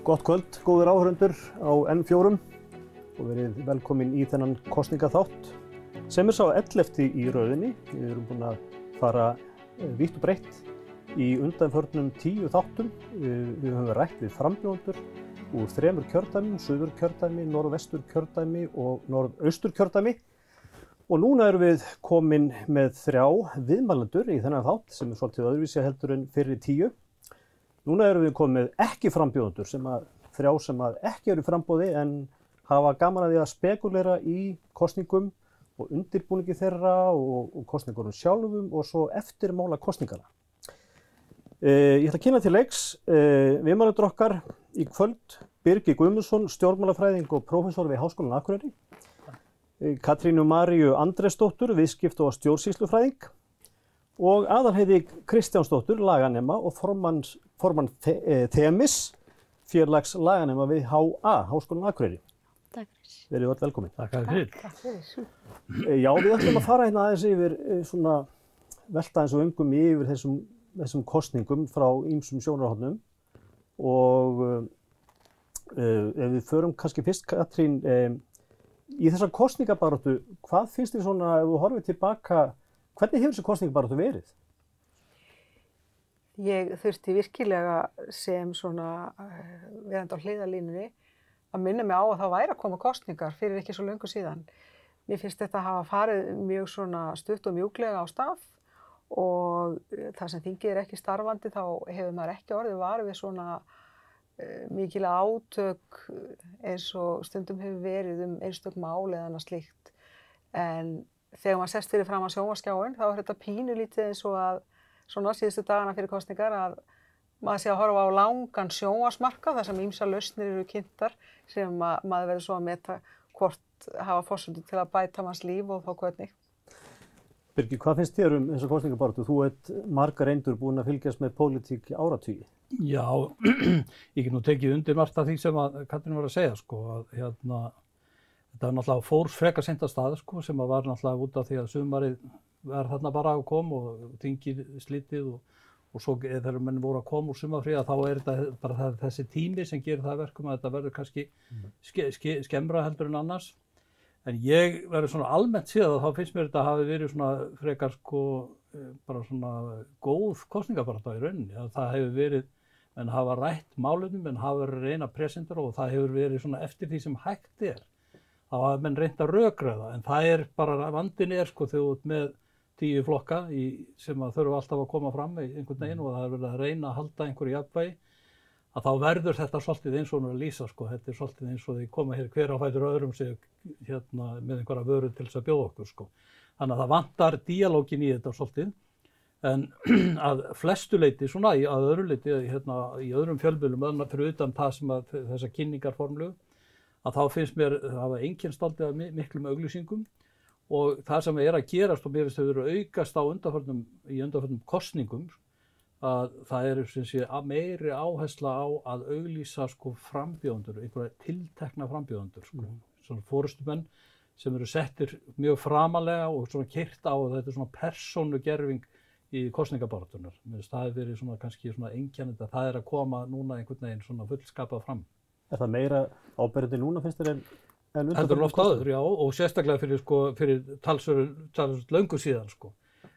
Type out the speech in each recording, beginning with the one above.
Gott kvöld, góðir áhorfendur á N4 og verið velkomin í þennan kosningaþátt sem sá 11. í röðinni. Við erum búin að fara vítt og breitt í undanförnum 10 þáttum. Við höfum rætt við frambjóðendur úr 3 kjördæmum, Suðurkjördæmi, Norðvesturkjördæmi og Norðausturkjördæmi. Og núna erum við komin með 3 viðmælendur í þennan þátt sem svolítið öðruvísi heldur en fyrri 10. Núna erum við komið með ekki frambjóðendur, 3 sem ekki eru í framboði en hafa gaman að því að spekulera í kosningum og undirbúningi þeirra og kosningunum sjálfum og svo eftirmála kosningana. Ég ætla að kynna til leiks viðmælendur okkar í kvöld, Birgir Guðmundsson, stjórnmálafræðing og prófessor við Háskólann á Akureyri, Katrínu Maríu Andrésdóttur, viðskipta- og stjórnsýslufræðing og Aðalheiði Kristjánsdóttur, laganema og formann Themis, félags laganema við HA, Háskólann á Akureyri. Takk fyrir. Verið öll velkomin. Takk fyrir. Takk fyrir. Já, við ætlum að fara hérna aðeins yfir svona velta eins og yfir þessum kosningum frá ýmsum sjónarhornum og ef við förum kannski fyrst, Katrín, í þessar kosningabaráttu, hvað finnst þér svona, ef þú horfir tilbaka, hvernig hefur þessi kosningabaráttu verið? Ég þurfti virkilega sem svona verandi á hliðarlínunni að minna mig á að það væri að koma kosningar fyrir ekki svo löngu síðan. Mér finnst þetta að hafa farið mjög svona stutt og mjúklega á stað og þar sem þingið ekki starfandi þá hefur maður ekki orðið var við svona mikil átök eins og stundum hefur verið einstök mál eða annað slíkt. En þegar maður sest fyrir fram á sjónvarpsskjáinn þá þetta pínulítið eins og að svona síðustu dagana fyrir kosningar að maður sé að horfa á langan sjónvarpsmarkað þar sem ýmsar lausnir eru kynntar sem maður verður svo að meta hvort hafa forsendur til að bæta manns líf og þá hvernig. Birgir, hvað finnst þér þessa kosningabaráttu? Þú ert margar reyndur búin að fylgjast með pólitík í áratugi. Já, ég get nú tekið undir margt af því sem að Katrín var að segja, sko, að þetta var náttúrulega fór frekar seint af stað, sko, sem að var náttúrulega út af því að sumarið var þarna bara að koma og þingið slitið og svo þegar menn voru að koma úr sumarfríi þá þetta bara þessi tími sem gerir það verkum að þetta verður kannski skemmra heldur en annars. En ég verður svona almennt séð að þá finnst mér þetta hafi verið svona frekar sko bara svona góð kosningabarátta í rauninni. Að það hefur verið, menn hafa rætt málefni, menn hafa verið að reyna presentera og það hefur verið svona eftir því sem hægt er. Þá hafa menn reynt að rökræða en það er bara, vandinn er sko þegar þú ert með 10 flokka sem að þurfa alltaf að koma fram í einhvern veginn og það er verið að reyna að halda einhverju jafnvægi, að þá verður þetta svolítið eins og hún er að lýsa, sko. Þetta svolítið eins og því koma hér hver á fætur öðrum sig með einhverja vöru til þess að bjóða okkur, sko. Þannig að það vantar díalógin í þetta svolítið, en að flestu leyti, svona að öðru leyti, í öðrum fjölmiðlum, fyrir utan það sem að þessar kynningarformlegu, að þá finnst mér að hafa einkennst aldrei af miklum auglýsingum og það sem er að gerast og mér finnst þau verið aukast á undanförnum kosningum að það eru sem sé meiri áhersla á að auglýsa sko frambjóðendur, einhverja tiltekna frambjóðendur, sko. Svona forystumenn sem eru settir mjög framalega og svona keyrt á að þetta er svona persónugerving í kosningabaráttunnar. Mér finnst það hefur verið svona kannski svona einkennandi að það er að koma núna einhvern veginn svona fullskapað fram. Er það meira áberandi núna finnst þér en heldur oft áður, já, og sérstaklega fyrir talsverð löngu síðan, sko.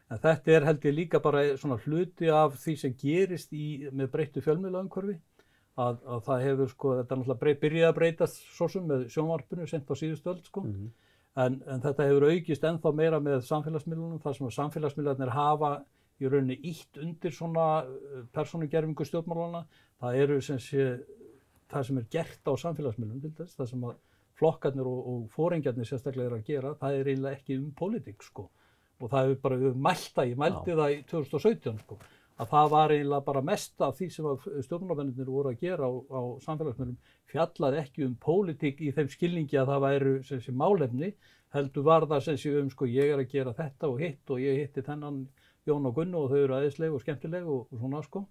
En þetta held ég líka bara svona hluti af því sem gerist með breyttu fjölmiðlaumhverfi, að það hefur, sko, þetta náttúrulega byrjaði að breytast svo sem með sjónvarpinu sent á síðustu öld, sko. En þetta hefur aukist ennþá meira með samfélagsmiðlunum, þar sem að samfélagsmiðlarnir hafa í rauninni ýtt undir svona persónugervingu stjórnmálanna. Það eru það sem gert á samfélagsmiðlunum til þess, það sem að flokkarnir og forengjarnir sérstaklega að gera, það eiginlega ekki pólitík, sko. Og það hefur bara, ég mælti það í 2017, sko, að það var eiginlega bara mest af því sem stjórnmálamennirnir voru að gera á samfélagsmiðlum fjallaði ekki pólitík í þeim skilningi að það væru málefni, heldur var það sko, ég er að gera þetta og hitt og ég hitti þennan Jón og Gunnu og þau eru æðisleg og skemmtileg og svona, sko.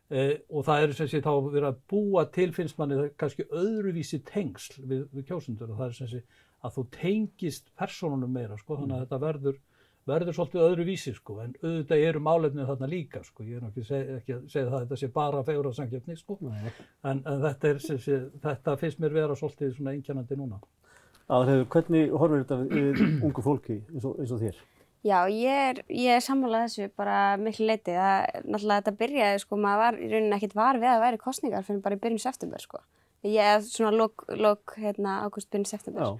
Og það þá verið að búa til, finnst manni, kannski öðruvísi tengsl við kjósendur og það að þú tengist persónunum meira, sko, þannig að þetta verður verður svolítið öðruvísi sko, en auðvitað eru málefnið þarna líka sko, ég er ekki að segja það að þetta sé bara fegurðarsamkeppni sko, en þetta finnst mér vera svolítið svona einkennandi núna. Aðalheiður, hvernig horfir þetta við ungu fólki eins og þér? Já, ég er sammála þessu bara miklu leyti. Náttúrulega þetta byrjaði sko, maður var í rauninni ekkert var við að væri kosningar fyrir bara í byrjun september sko. Svona lok ágúst, byrjun september.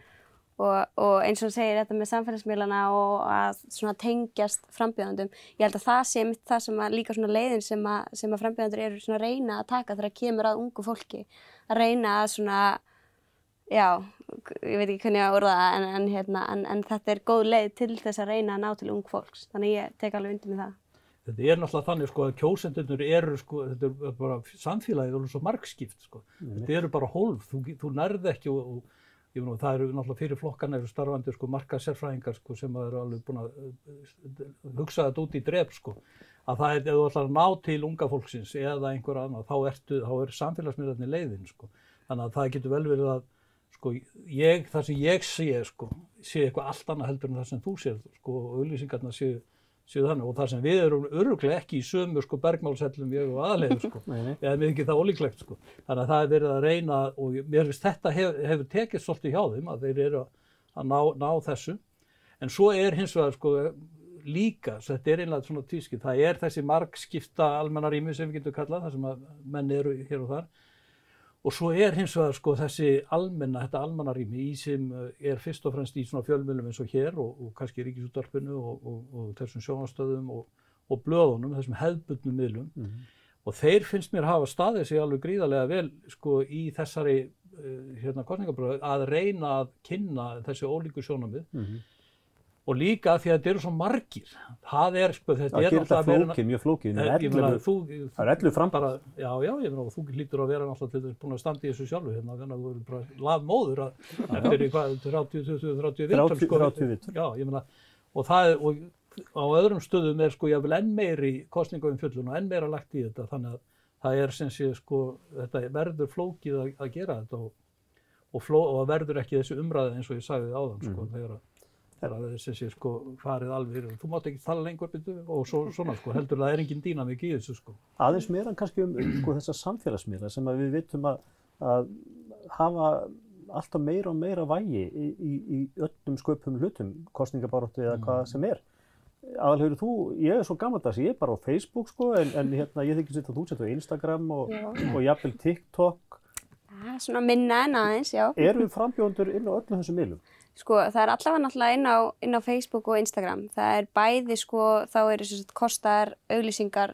Og eins og segir þetta með samfélagsmiðlana og að svona tengjast frambjóðendum. Ég held að það sé mitt það sem að líka svona leiðin sem að frambjóðendur eru svona að reyna að taka þegar kemur að ungu fólki. Að reyna að svona, já, ég veit ekki hvernig ég á að orða það, en þetta er góð leið til þess að reyna að ná til ung fólks. Þannig ég tek alveg undir með það. Þetta er náttúrulega þannig sko að kjósendurnir eru sko, þetta er bara samfélagið og svo margskipt sko. Þetta eru bara hólf, þú nærð ekki og ég meina það eru náttúrulega fyrir flokkana eru starfandi sko markaðssérfræðingar sko sem eru alveg búin að hugsa þetta út í drep sko. Að það ef þú ætlar að ná til unga fólksins eða einhver annað, þá er samfélagsmiðlarnir leiðin sko. Þannig að það getur vel verið að sko, það sem ég sé eitthvað allt annað heldur en það sem þú sér sko, og auglýsingarnar séu þannig og það sem við erum örugglega ekki í sömu sko bergmálshellum ég og Aðalheiður sko, eða mér ekki það ólíklegt sko. Þannig að það er verið að reyna og mér finnst þetta hefur tekið svolítið hjá þeim að þeir eru að ná þessu. En svo er hins vegar sko líka, þetta er einlega svona tvískipt, það er þessi margskipta almannarými sem við getum kallað, þar sem að menn eru hér og þar. Og svo er hins vegar sko þetta almannarými sem er fyrst og fremst í svona fjölmiðlum eins og hér og kannski Ríkisútvarpinu og þessum sjónvarpsstöðvum og blöðunum, þessum hefðbundnum miðlum. Og þeir finnst mér hafa staðið sig alveg gríðarlega vel sko í þessari kosningabaráttu að reyna að kynna þessi ólíku sjónarmið. Og líka því að þetta eru svo margir. Það er sko, þetta er náttúrulega mjög flókið. Það er 11 frambara. Já, ég meina, og þú hlýtur að vera náttúrulega til þess búin að standa í þessu sjálfu hérna, þannig að þú eru bara lafmóður eftir hvað, 30 vitt. Já, ég meina, og á öðrum stöðum er sko jafnvel enn meiri kosningaumfjöllun og enn meira lagt í þetta, þannig að það er sem sé sko, þetta verður flókið að gera þetta og verður ekki þessi umræða eins og ég sagði áðan sko, þegar sem sé sko farið alveg, þú mátt ekki tala lengur og svona sko, heldur það er engin dýnamík í þessu sko. Aðeins meira kannski sko þessa samfélagsmiðla sem að við vitum að hafa alltaf meira og meira vægi í öllum sköpum hlutum, kosningabaráttu eða hvað sem er. Aðalheiður, ég er svo gamaldags, ég er bara á Facebook sko, en ég þykist að þú setur á Instagram og jafnvel TikTok. Svona minna en aðeins, já. Erum við frambjóðendur inn á öllum þessum miðlum? Sko, það er allavega náttúrulega inn á Facebook og Instagram. Það er bæði sko, þá eru kostaðar auglýsingar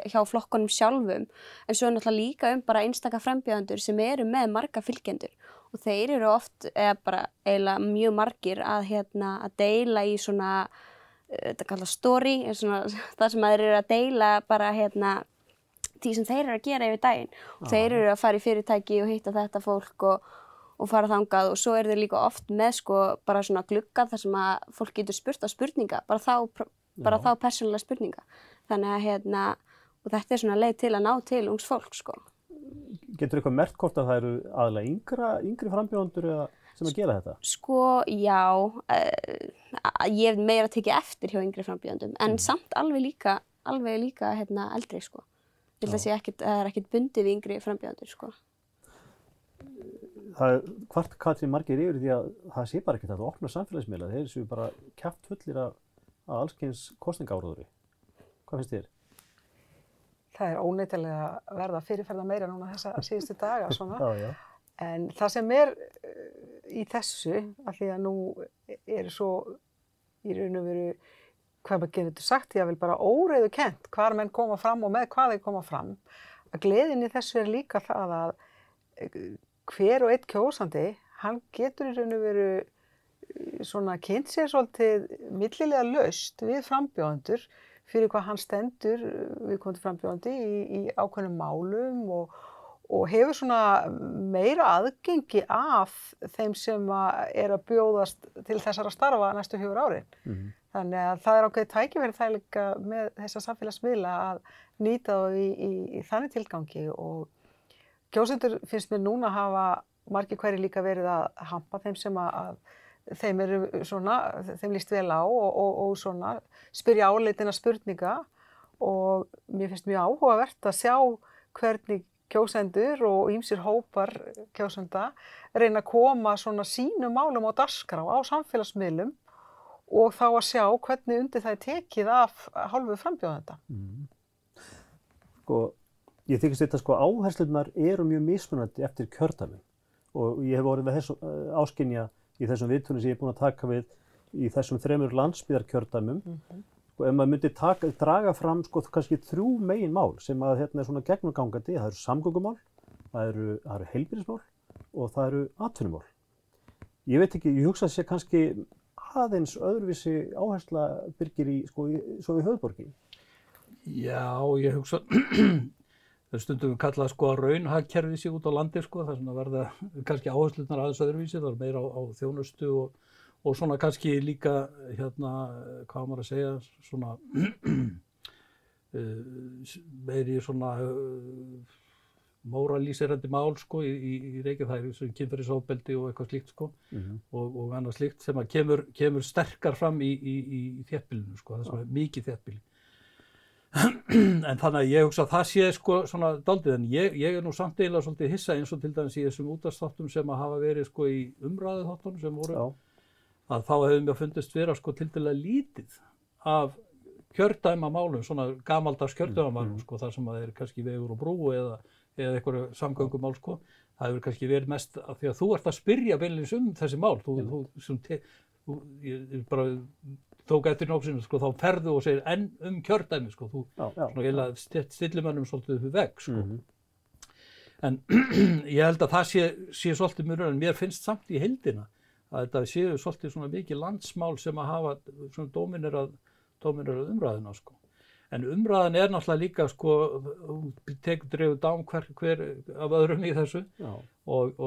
hjá flokkunum sjálfum, en svo er náttúrulega líka bara einstaka frambjóðendur sem eru með marga fylgjendur. Og þeir eru oft, eða bara eiginlega mjög margir að deila í svona, þetta kallast story, svona, það sem þeir eru að deila bara því sem þeir eru að gera yfir daginn. Og þeir eru að fara í fyrirtæki og hitta þetta fólk og fara þangað og svo eru þeir líka oft með sko bara svona glugga þar sem að fólk getur spurt á spurninga, bara þá persónulega spurninga. Þannig að og þetta er svona leið til að ná til ungs fólk sko. Getur eitthvað merkt hvort að það eru aðalega yngri frambjóðendur sem að gera þetta? Sko, já, ég hef meira tekið eftir hjá yngri frambjóðendum, en samt alveg líka eldri sko. Ég held að það er ekkert bundið við yngri frambjóðendur sko. Hvart Katrín margir yfir því að það sé bara ekkert að opna samfélagsmiðla, þeir séu bara kjaftfullir að allskyns kosningaáróðri. Hvað finnst þér? Það er óneitanlega að verða fyrirferða meira núna þessa síðustu daga svona. Já. En það sem er í þessu, af því að nú eru svo í raun og veru, hvað maður getur sagt, ég vil bara óreiðu kennt hvar menn koma fram og með hvað þeir koma fram. Að gleðin í þessu er líka það að hver og einn kjósandi, hann getur í raun og veru svona kynnt sér svolítið millilega laust við frambjóðendur fyrir hvað hann stendur viðkomandi frambjóðandi í ákveðnum málum og hefur svona meira aðgengi af þeim sem er að bjóðast til þessara starfa næstu 4 árin. Þannig að það er ákveðið tækifæri það líka með þessa samfélagsmiðla að nýta þá í þannig tilgangi og kjósendur finnst mér núna hafa margir hverjir líka verið að hampa þeim sem að þeim líst vel á og svona spyrja áleitinna spurninga og mér finnst mjög áhugavert að sjá hvernig kjósendur og ýmsir hópar kjósenda reyna að koma svona sínum málum á dagskrá á samfélagsmiðlum og þá að sjá hvernig undir það er tekið af hálfu frambjóðenda. Sko, ég þykist þetta sko áherslurnar eru mjög mismunandi eftir kjördæmi og ég hef orðið með þessu áskynja í þessum viðtölum sem ég er búin að taka við í þessum 3 landsbyggðarkjördæmum. Sko, ef maður myndi draga fram sko kannski 3 meginmál sem að er svona gegnumgangandi, það eru samgöngumál, það eru heilbrigðismál og það eru atvinnumál. Ég veit ekki, ég hugsa að sé kannski aðeins öðruvísi áhersla Birgir svo í höfuðborginni. Já, ég hugsa það stundum við kallað sko að raunhagkerfið sig út á landi sko, það sem að verða kannski áherslurnar aðeins öðruvísi, það er meira á þjónustu og svona kannski líka hvað maður að segja, svona meiri svona móralíserandi mál sko í Reykjavík, það kynferðisofbeldi og eitthvað slíkt sko og annað slíkt sem að kemur sterkar fram í þéttbýlinu sko, það sem er mikið þéttbýli. En þannig að ég hugsa að það sé sko svona dálítið, en ég er nú samt eiginlega svolítið hissa eins og til dæmis í þessum útvarpsþáttum sem að hafa verið sko í umræðuþáttunum sem voru, að þá hefur mér fundist vera sko tiltölulega lítið af kjördæmamálum, svona gamaldags kjördæmamálum sko, þar sem að er kannski vegur og brú eða einhverju samgöngumál sko. Það hefur kannski verið mest af því að þú ert að spyrja beinlínis þessi mál, ég bara tók eftir nógsinu, sko, þá ferðu og segir enn kjördæmi, sko, þú svona stillir mönnum svolítið upp vegg, sko. En ég held að það sé svolítið munur, en mér finnst samt í heildina að þetta séu svolítið svona mikið landsmál sem að hafa svona dóminerað umræðuna, sko. En umræðan er náttúrulega líka, sko, dregur dám hver af öðrum í þessu og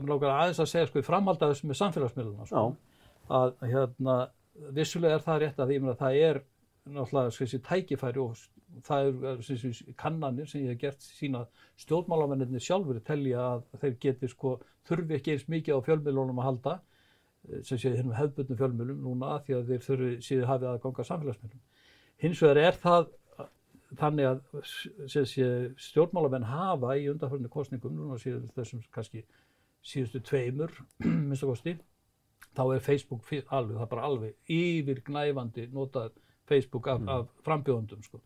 langar aðeins að segja, sko, í framhald af þessu með samfélagsmiðluna, sko. Að vissulega er það rétt að ég meina það er náttúrulega þessi tækifæri og það er þessi kannanir sem ég hef gert sína stjórnmálamennirnir sjálfur telja að þeir geti sko þurfi ekki eins mikið á fjölmiðlunum að halda sem sé hérna hefðbundnum fjölmiðlum núna að því að þeir þurfi síðan hafið aðgang að samfélagsmiðlum. Hins vegar er það þannig að stjórnmálamenn hafa í undanfarandi kosningum núna síðan þessum kannski síðustu 2 minnsta kosti, þá er Facebook alveg, það er bara alveg yfirgnæfandi notað Facebook af frambjóðendum sko.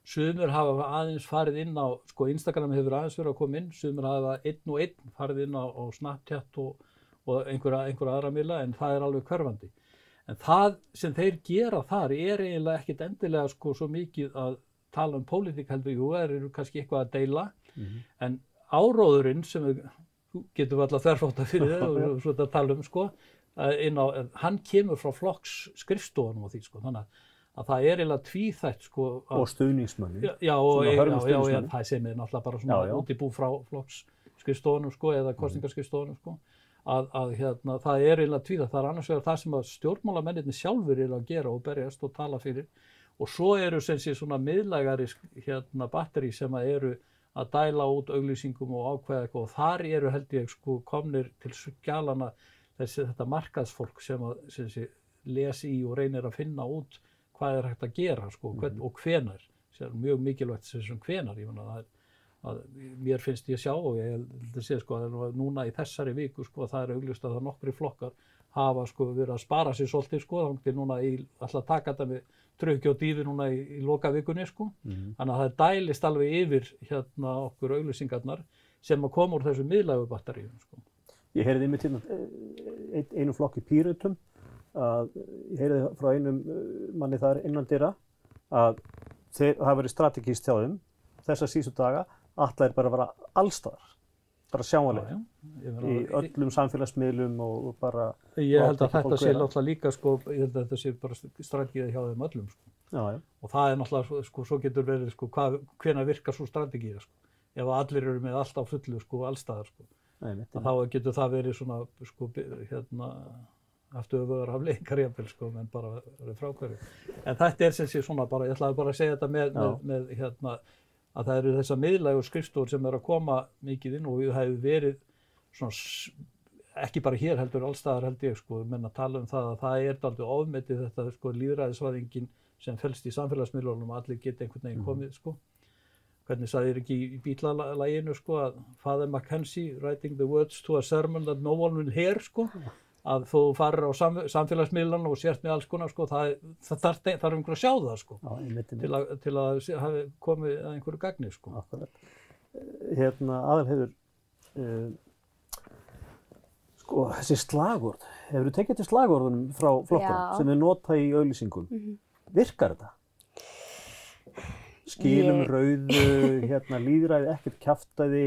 Sumir hafa aðeins farið inn á, sko Instagram hefur aðeins verið að koma inn, sumir hafa einn og einn farið inn á Snapchat og einhverja aðra miðla, en það er alveg hverfandi. En það sem þeir gera þar er eiginlega ekkit endilega sko svo mikið að tala um pólitík heldur, jú, þeir eru kannski eitthvað að deila, en áróðurinn sem við getum alltaf þverfóta fyrir það og svona að tala um sko, hann kemur frá flokksskrifstofunum og því sko, þannig að það er eiginlega tvíþætt sko. Og stuðningsmönnum. Já, það sem er náttúrulega bara svona útibú frá flokksskrifstofunum sko, eða kosningarskrifstofunum sko, að það er eiginlega tvíþætt, það er annars vegar það sem að stjórnmálamennirnir sjálfur eru að gera og berjast og tala fyrir, og svo eru sem sé svona miðlægari batteri sem að eru að dæla út auglýsingum og ákveða eitthvað, og þar eru held ég sko komnir til skjalana þetta markaðsfólk sem lesi í og reynir að finna út hvað er hægt að gera sko, og hvenar, það er mjög mikilvægt þessum hvenar, ég meina að mér finnst ég sjá og ég held að segja sko að núna í þessari viku sko það er augljóst að það nokkri flokkar hafa sko verið að spara sér svolítið sko, þá núna ætla að taka þetta með trauki og dýfi núna í lokavikunni sko, þannig að það dælist alveg yfir okkur auglýsingarnar sem að koma úr þessu miðlægu batteríum sko. Ég heyrði einmitt einu flokki Pírötum, ég heyrði frá einum manni þar innandyra að það hafi verið strategískt hjá þeim þessa síðustu daga, ætlaðir bara að vera allstaðar, bara sjáanlega í öllum samfélagsmiðlum og bara... Ég held að þetta sé náttúrulega líka sko, ég held að þetta sé bara strategíða hjá þeim öllum sko. Og það er náttúrulega sko, svo getur verið sko, hvenær virkar svo strategíða sko, ef allir eru með allt á fullu sko, allstaðar sko. Þá getur það verið svona sko, afturöfugar afleiðingar jafnvel sko, menn bara verið frákværi. En þetta er sem sé svona bara, ég ætlaði bara að segja þetta með að það eru þessar miðlægu skrifstofur sem eru að koma mikið inn og við hefur verið svona ekki bara hér heldur allstaðar held ég sko, menn að tala það að það dálítið ofmetið þetta sko lýðræðisvæðingin sem felst í samfélagsmiðlunum að allir geti einhvern veginn komið sko. Hvernig sagði ekki í Beatles-laginu sko að Father Mackenzie writing the words to a sermon that no one will hear sko, að þú farir á samfélagsmiðlunum og sért með alls konar sko, það þarf einhver að sjá það sko, til að hafi komið að einhverju gagni sko. Akkurat. Aðalheiður, sko þessi slagorð, hefur þú tekið til slagorðunum frá flokkunum sem þið nota í auglýsingum? Virkar þetta? Skilum rauðu, lýðræði, ekkert kjaftaði,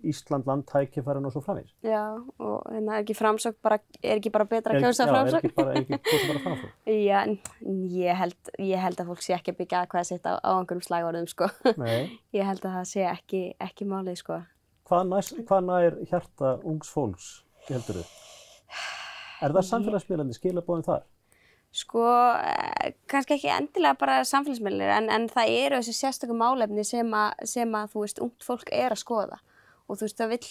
Ísland land tækifærin og svo framvegis. Já, og er ekki framsókn bara, er ekki bara betra að kjósa framsókn? Já, er ekki kjósa bara framsókn? Já, ég held að fólk sé ekki að byggja atkvæði sitt á einhverjum slagorðum, sko. Nei. Ég held að það sé ekki málið, sko. Hvað nær hjarta ungs fólks, heldurðu? Er það samfélagsmiðlandi skilaboðin þar? Sko, kannski ekki endilega bara samfélagsmiðlar, en það eru þessi sérstöku málefni sem að þú veist, ungt fólk er að skoða. Og þú veist, það vill,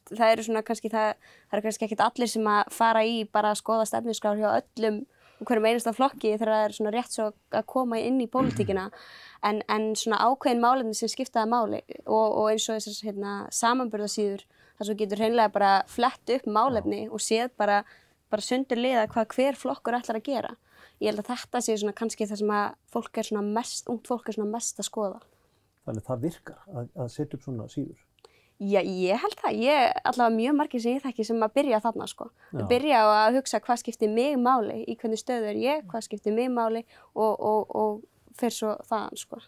það eru svona kannski, það eru kannski ekkert allir sem að fara í bara að skoða stefnuskrár hjá öllum og hverjum einasta flokki þegar það er svona rétt svo að koma inn í pólitíkina. En svona ákveðin málefni sem skiptaði máli og eins og þessar samanburðarsíður, þar svo getur hreinlega bara flett upp málefni og séð bara sundurliða hvað hver flokkur ætlar að gera. Ég held að þetta sé svona kannski það sem að fólk er svona ungt fólk er svona mest að skoða. Þannig það virkar að setja upp svona síður? Já, ég held það. Allavega mjög margir sem ég þekki sem að byrja þarna sko. Að byrja á að hugsa hvað skiptir mig máli, í hvernig stöðu er ég, hvað skiptir mig máli og fer svo þaðan sko.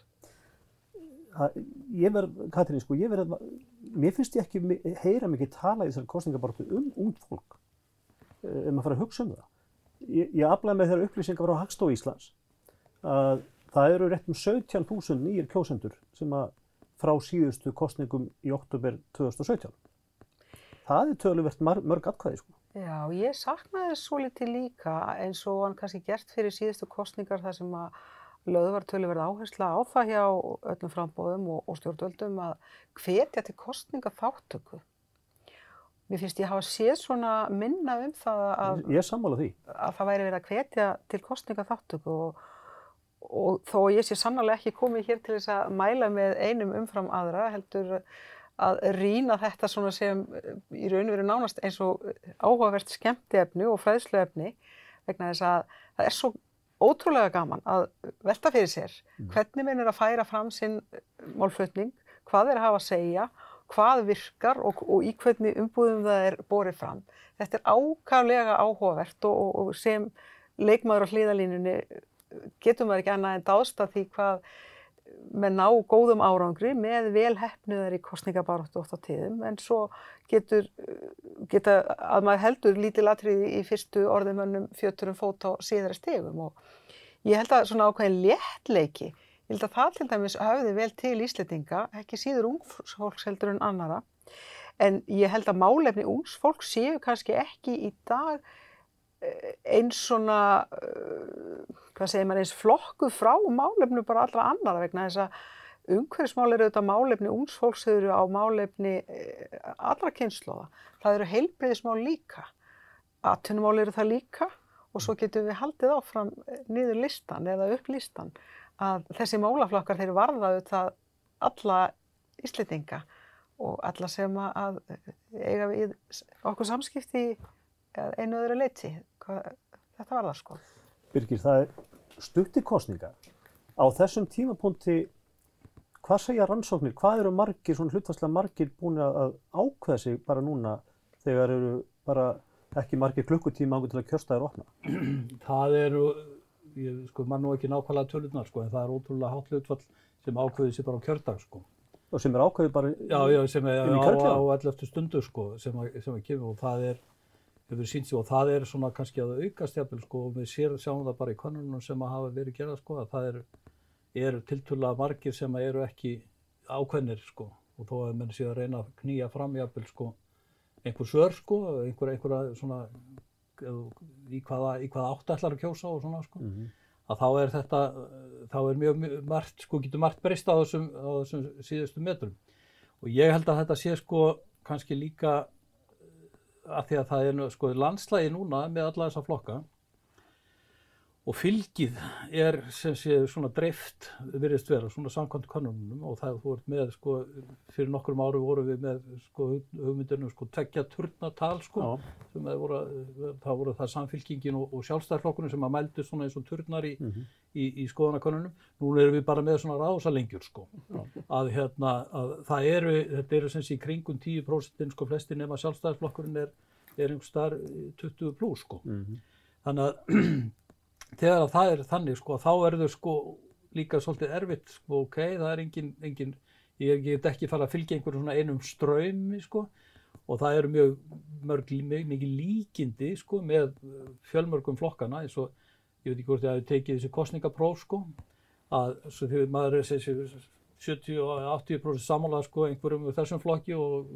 Katrín, sko, mér finnst ég ekki heyra mikið tala í þessari kosningabaráttu ungt fólk. Maður fara að hugsa það. Ég aflaði með þeirra upplýsingar frá Hagstofu Íslands að það eru rétt 17.000 nýjir kjósendur sem að frá síðustu kosningum í október 2017. Það töluvert mörg atkvæði sko. Já, ég saknaði svolítið líka eins og hann kannski gert fyrir síðustu kosningar þar sem að lögð var töluverð áhersla á það hjá öllum framboðum og stjórnvöldum að hvetja til kosningaþátttöku. Mér finnst ég hafa séð svona minna það að ég er sammála því. Að það væri verið að hvetja til kosningaþátttöku og þó ég sé sannarlega ekki komið hér til þess að mæla með einum umfram aðra, heldur að rýna þetta svona sem í raun og veru nánast eins og áhugavert skemmtiefni og fræðsluefni vegna þess að það er svo ótrúlega gaman að velta fyrir sér hvernig menn er að færa fram sinn málflutning, hvað er að hafa að segja, hvað virkar og í hvernig umbúðum það er borið fram. Þetta er ákaflega áhugavert og sem leikmaður á hliðalínunni getur maður ekki annað en dáðst að því hvað með ná góðum árangri með vel heppnuðar í kosningabaráttu oft á tíðum en svo geta að maður heldur lítil atriði í fyrstu orðumönnum fjöturum fót á síðari stigum og ég held að svona ákveðin léttleiki ég held að það til dæmis höfði vel til Íslendinga, ekki síður ungsfólks heldur en annara, en ég held að málefni ungsfólks séu kannski ekki í dag eins svona, hvað segir maður, eins flokkuð frá málefnu bara allra annara vegna þess að umhverfismál eru auðvitað málefni ungsfólks eru á málefni allra kynslóða. Það eru heilbrigðismál líka, atvinnumál eru það líka og svo getum við haldið áfram niður listan eða upp listan. Að þessi málaflokkar þeir varða auðvitað alla Íslendinga og alla sem að eiga við okkur samskipti einu öðru leyti. Þetta var það sko. Birgir, það er stutt í kosningar. Á þessum tímapunkti, hvað segja rannsóknir? Hvað eru margir, svona hlutfallslega margir búin að ákveða sig bara núna þegar eru bara ekki margir klukkutíma ángur til að kjörstaðir opna? Það eru sko, maður nú ekki nákvæmlega tölurnar sko, en það er ótrúlega hátt hlutfall sem ákveðið sér bara á kjördag sko. Og sem er ákveðið bara sem er á 11. stundu sko, sem að kemur og það hefur sýnt sig og það er svona kannski að aukast jafnvel sko og við sjáum það bara í könnunum sem að hafa verið gerða sko að það eru tiltölulega margir sem eru ekki ákveðnir sko og þó að menn sé að reyna að knýja fram jafnvel sko einhver svör sko, einhverja svona í hvaða átt ætlar að kjósa og svona sko. Að þá er mjög margt sko, getur margt breyst á þessum síðustu metrum. Og ég held að þetta sé sko kannski líka að því að það sko landslagi núna með alla þessa flokka og fylgið sem sé svona dreift virðist vera, svona samkvæmt könnunum og það þú ert með sko, fyrir nokkrum árum vorum við með sko hugmyndunum sko 2 turnatal sko, sem það voru það Samfylkingin og Sjálfstæðisflokkurinn sem að mældu svona eins og turnar í skoðanakönnunum. Nú erum við bara með svona ráðsalengjur sko, að að þetta eru sem sé í kringum 10% sko flestir nema Sjálfstæðisflokkurinn einhvers staðar 20+ sko. Þannig að þegar það þannig sko, þá verður sko líka svolítið erfitt sko, það engin, ég get ekki fara að fylgja einhverjum svona einum straumi sko og það eru mikið líkindi sko með fjölmörgum flokkana eins og, ég veit ekki hvort ég hafi tekið þessi kosningapróf sko, að svo þegar maður þessi 70 og 80% sammála sko einhverjum úr þessum flokki og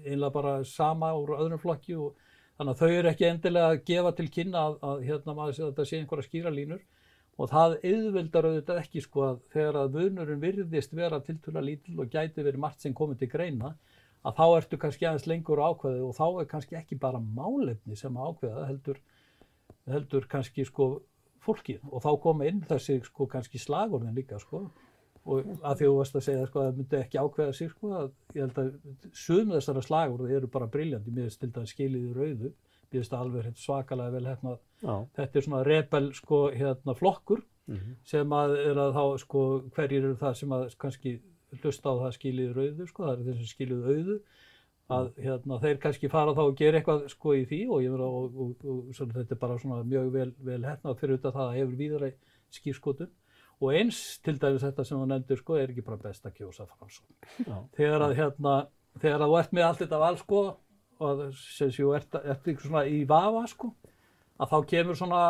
einlega bara sama úr öðrum flokki og þannig að þau eru ekki endilega að gefa til kynna að maður sé að þetta sé einhverja skýra línur og það auðveldar auðvitað ekki sko að þegar að munurinn virðist vera tiltölulega lítill og gæti verið margt sem komið til greina að þá ertu kannski aðeins lengur ákveðið og þá kannski ekki bara málefni sem að ákveða heldur kannski sko fólkið og þá koma inn þessi sko kannski slagorðin líka sko og að því þú varst að segja sko að það myndi ekki ákveða sig sko að ég held að sum þessara slagorð eru bara brilljant, mér finnst til dæmis skilið í rauðu, mér finnst það alveg svakalega vel þetta svona rebel sko flokkur sem að þá sko hverjir eru það sem að kannski hlusta á það skilið í rauðu sko, það eru þeir sem skilið auðu að þeir kannski fara þá og gera eitthvað sko í því og ég meina og þetta bara svona mjög vel heppnað fyrir þetta það hefur víðari skírskotun. Og eins til dæmis þetta sem þú nefndir sko ekki bara best að kjósa Framsókn. Þegar að þú ert með allt þetta val sko og sem þú ert svona í vafa sko að þá kemur svona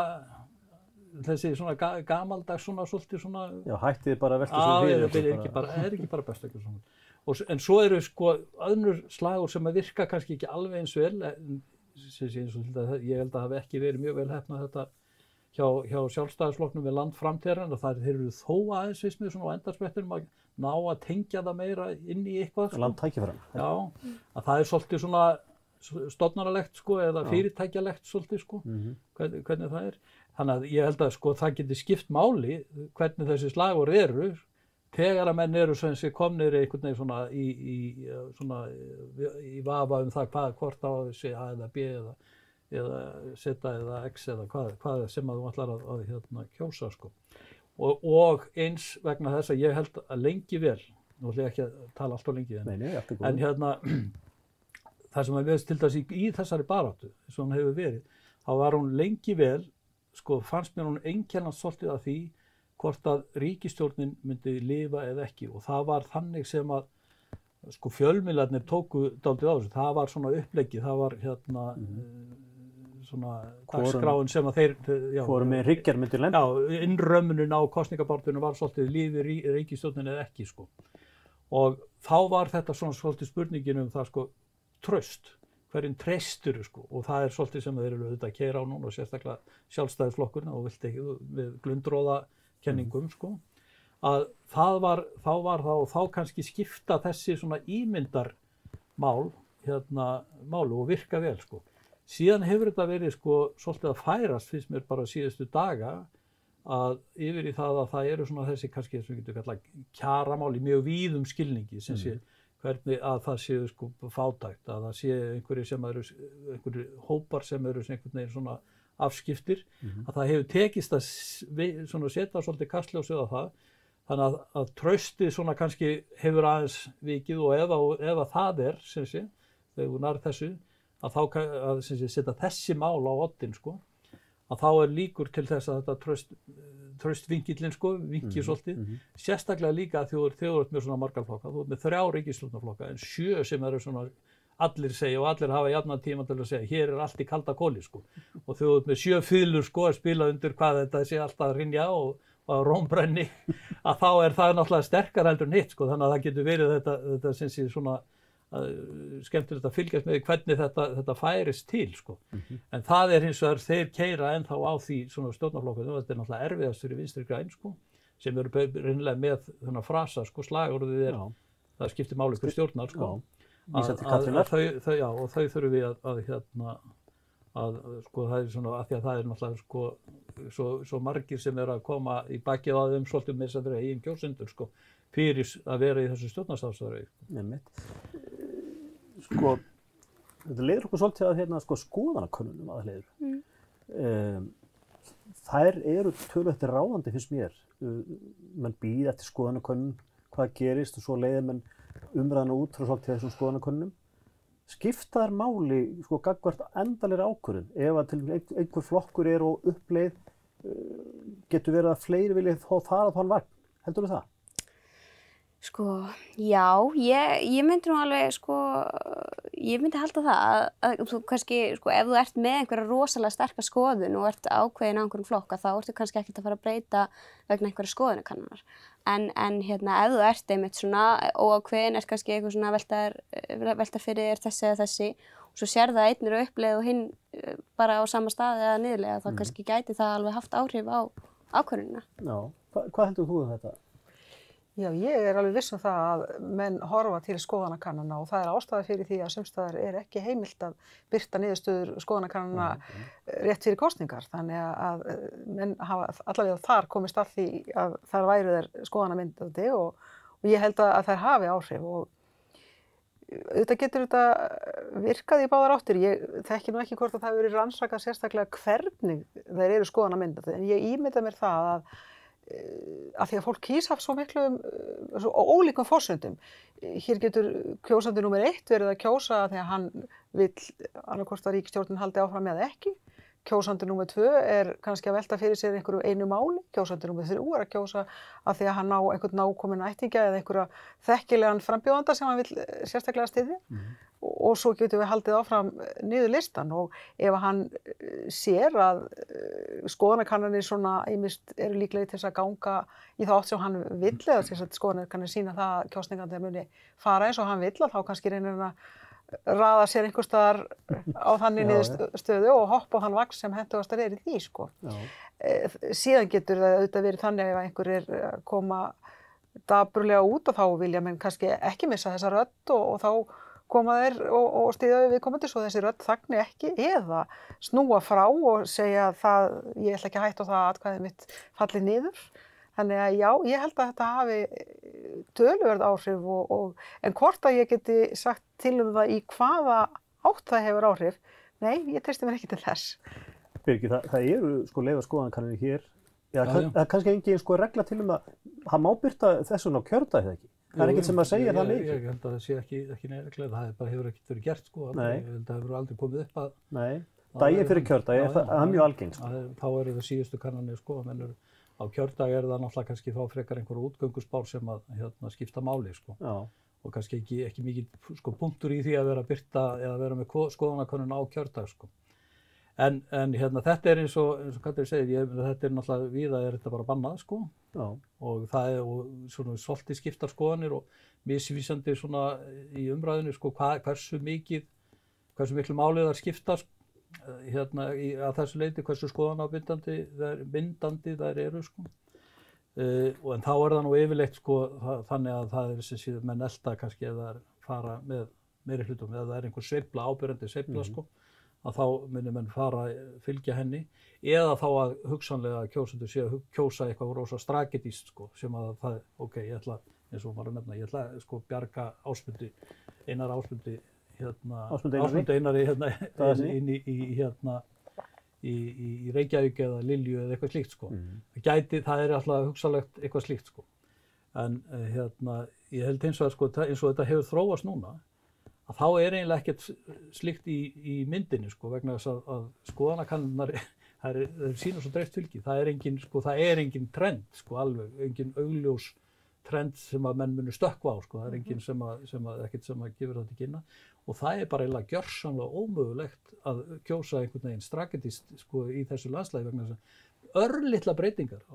þessi svona gamaldags svona svolítið svona hættið bara að velta svo við ekki bara best að kjósa svona en svo eru sko önnur slagur sem að virka kannski ekki alveg eins vel ég held að hafi ekki verið mjög vel heppnað þetta hjá Sjálfstæðisflokknum við landframtíðarinn og þeir eru þó aðeins við með svona á endarsprettinum að ná að tengja það meira inn í eitthvað sko. Landtækifæri. Já, að það er svolítið svona stofnanalegt sko eða fyrirtækjalegt svolítið sko, hvernig það er. Þannig að ég held að sko það geti skipt máli hvernig þessi slagorð eru þegar að menn eru sem komnir einhvern veginn svona í vafa það hvort á þessi A eða B eða Z eða X eða hvað sem að þú ætlar að kjósa sko. Og eins vegna þess að ég held að lengi vel, nú ætla ég ekki að tala alltaf lengi en það sem að við til dæmis í þessari baráttu, eins og hún hefur verið, þá var hún lengi vel, sko fannst mér hún einkennast svolítið af því hvort að ríkisstjórnin myndi lifa eða ekki og það var þannig sem að sko fjölmiðlarnir tóku dálítið á þessu, það var svona uppleggi, það var svona dagskráin sem að þeir fóru með hryggjarmyndir lenda. Já, innrömmunin á kosningabártunum var svolítið lífi ríkisstjórnin eða ekki sko. Og þá var þetta svona svolítið spurningin það sko traust, hverjum treystur sko og það er svolítið sem þeir eru auðvitað að keyra á núna og sérstaklega Sjálfstæðisflokkurinn og vilt ekki við glundróða kenningum sko. Að þá kannski skipta þessi svona ímyndarmál og virka vel sko. Síðan hefur þetta verið sko svolítið að færast finnst mér bara síðustu daga að yfir í það að það eru svona þessi kannski sem við getum kallað kjaramál í mjög víðum skilningi sem sé hvernig að það séu sko fátækt að það séu einhverjir hópar sem eru einhvern veginn svona afskiptir að það hefur tekist að svona setja svolítið kastljósið á það þannig að traustið svona kannski hefur aðeins vikið og ef það sem sé þegar hún nær þessu að þá setja þessi mál á oddinn sko, að þá líkur til þess að þetta traustvinkillinn sko, vinki svolítið, sérstaklega líka að þú ert með svona margar flokka, þú ert með 3 ríkisstjórnarflokka en 7 sem eru svona allir segja og allir hafa jafnan tíma til að segja hér er allt í kalda koli sko og þú ert með 7 fiðlur sko að spila undir hvað þetta sé alltaf að hrynja og rómbrenni að þá er það náttúrulega sterkar heldur en hitt sko þannig að það getur verið þetta sem sé svona skemmtilegt að fylgjast með hvernig þetta færist til sko. En það er hins vegar þeir keyra ennþá á því svona stjórnarflokkum þetta er náttúrulega erfiðast fyrir Vinstri græn sko sem eru reynilega með þennan frasa sko slagorðið það skiptir máli hver stjórnar sko vísa til Katrínar. Og þau þurfum við að sko það svona af því að það náttúrulega sko svo margir sem að koma í bakið á þeim svolítið með þess að eigin kjósendur sko fyrir að vera í þessu stjórnarsamstarfi. Einmitt. Sko þetta leiðir okkur svolítið að sko skoðanakönnunum aðalleiður. Þær eru töluvert ráðandi finnst mér. Menn bíða eftir skoðanakönnun, hvað gerist og svo leiðir menn umræðan út frá svolítið þessum skoðanakönnunum. Skipta þær máli sko gagnvart endanlegri ákvörðun ef að til einhver flokkur á uppleið getur verið að fleiri vilja fara á þann vagn. Heldurðu það? Sko, já, ég myndi nú alveg, sko, ég myndi halda það að þú kannski, sko, ef þú ert með einhverja rosalega sterka skoðun og ert ákveðin á einhverjum flokka, þá ertu kannski ekkert að fara að breyta vegna einhverja skoðanakannunar. En ef þú ert einmitt svona óákveðin, ert kannski eitthvað svona velta fyrir þér þessi eða þessi, og svo sér það einnir uppleið og hinn bara á sama staði eða niðurlega, þá kannski gæti það alveg haft áhrif á ákvörðunina. Já, hvað heldur þú þetta? Já, ég alveg viss það að menn horfa til skoðanakannana og það ástæða fyrir því að sumstaðar ekki heimilt að birta niðurstöður skoðanakannana rétt fyrir kosningar. Þannig að menn hafa allavega þar komist að því að þar væru þeir skoðanamyndandi og ég held að þær hafi áhrif og auðvitað getur þetta virkað í báðar áttir. Ég þekki nú ekki hvort að það hefur verið rannsakað sérstaklega hvernig þeir eru skoðanamyndandi en ég ímynda mér það að því að fólk kýs af svo miklum svo ólíkum forsendum. Hér getur kjósandi númer 1 verið að kjósa því að hann vill annarkvort að ríkisstjórnin haldi áfram eða ekki. Kjósandi númer 2 kannski að velta fyrir sér einhverju einu máli. Kjósandi númer 3 að kjósa að því að hann ná einhvern nákominn ættingja eða einhverja þekkilegan frambjóðanda sem hann vill sérstaklega styðja. Og svo getum við haldið áfram niður listan og ef hann sér að skoðanakannanir svona ýmist eru líklegir til þess að ganga í þá átt sem hann vill eða þess að skoðanakannanir sýna það að kjósningarnir muni fara eins og hann vill að þá kannski reynir hann að raða sér einhvers staðar á þannig niðurstöðu og hoppa á þann vagn sem hentugastar í því sko. Síðan getur það auðvitað verið þannig ef einhver að koma dapurlega út og þá vilja menn kannski ekki missa þessa rödd og þá koma þeir og styðja við viðkomandi svo þessi rödd þagni ekki eða snúa frá og segja það ég ætla ekki að hætta á það að atkvæðið mitt falli niður. Þannig að já, ég held að þetta hafi töluverð áhrif en hvort að ég geti sagt til það í hvaða átt það hefur áhrif, nei, ég treysti mér ekki til þess. Birgir, það eru sko leyfðar skoðanakannanir hér. Það kannski engin sko regla til að það má birta þessum á kjördaginn ekki. Það ekkert sem að segja það mikið. Ég held að það sé ekki regla, það bara hefur ekkert verið gert sko. Ég held að það hefur aldrei komið upp að... Nei, daginn fyrir kjördaginn, það er mjög algengt. Þá eru það síðustu kannanir sko, á kjördag það náttúrulega kannski þá frekar einhverju útgöngusspár sem að skipta máli sko. Og kannski ekki mikið sko punktur í því að vera að birta eða vera með skoðanakönnun á kjördag sko. En þetta eins og Katrín segir, þetta náttúrulega víða þetta bara bannað sko. Og það svona svolítið skiptar skoðanir og misvísandi svona í umræðinu sko hversu miklu máli það skipta að þessu leyti hversu skoðanabindandi þær eru sko. En þá það nú yfirleitt sko þannig að það þessi menn elta kannski ef það fara með meiri hlutum eða það einhver sveifla, áberandi sveifla sko að þá muni menn fylgja henni eða þá að hugsanlega kjósendur sé að kjósa eitthvað rosa strategískt sko sem að það, ég ætla eins og maður nefna, ég ætla sko bjarga Ásmundi Einari inn í Reykjavík eða Lilju eða eitthvað slíkt sko. Það alltaf hugsanlegt eitthvað slíkt sko. En ég held hins vegar sko eins og þetta hefur þróast núna að þá eiginlega ekkert slíkt í myndinni sko vegna þess að skoðanakannanirnar þeir sýna svo dreift fylgi. Það er engin trend sko alveg, engin augljós trend sem að menn munu stökkva á sko. Það er engin sem að gefur það til kynna. Og það bara eiginlega gjörsamlega ómögulegt að kjósa einhvern veginn strategískt sko í þessu landslagi vegna þess að örlitla breytingar á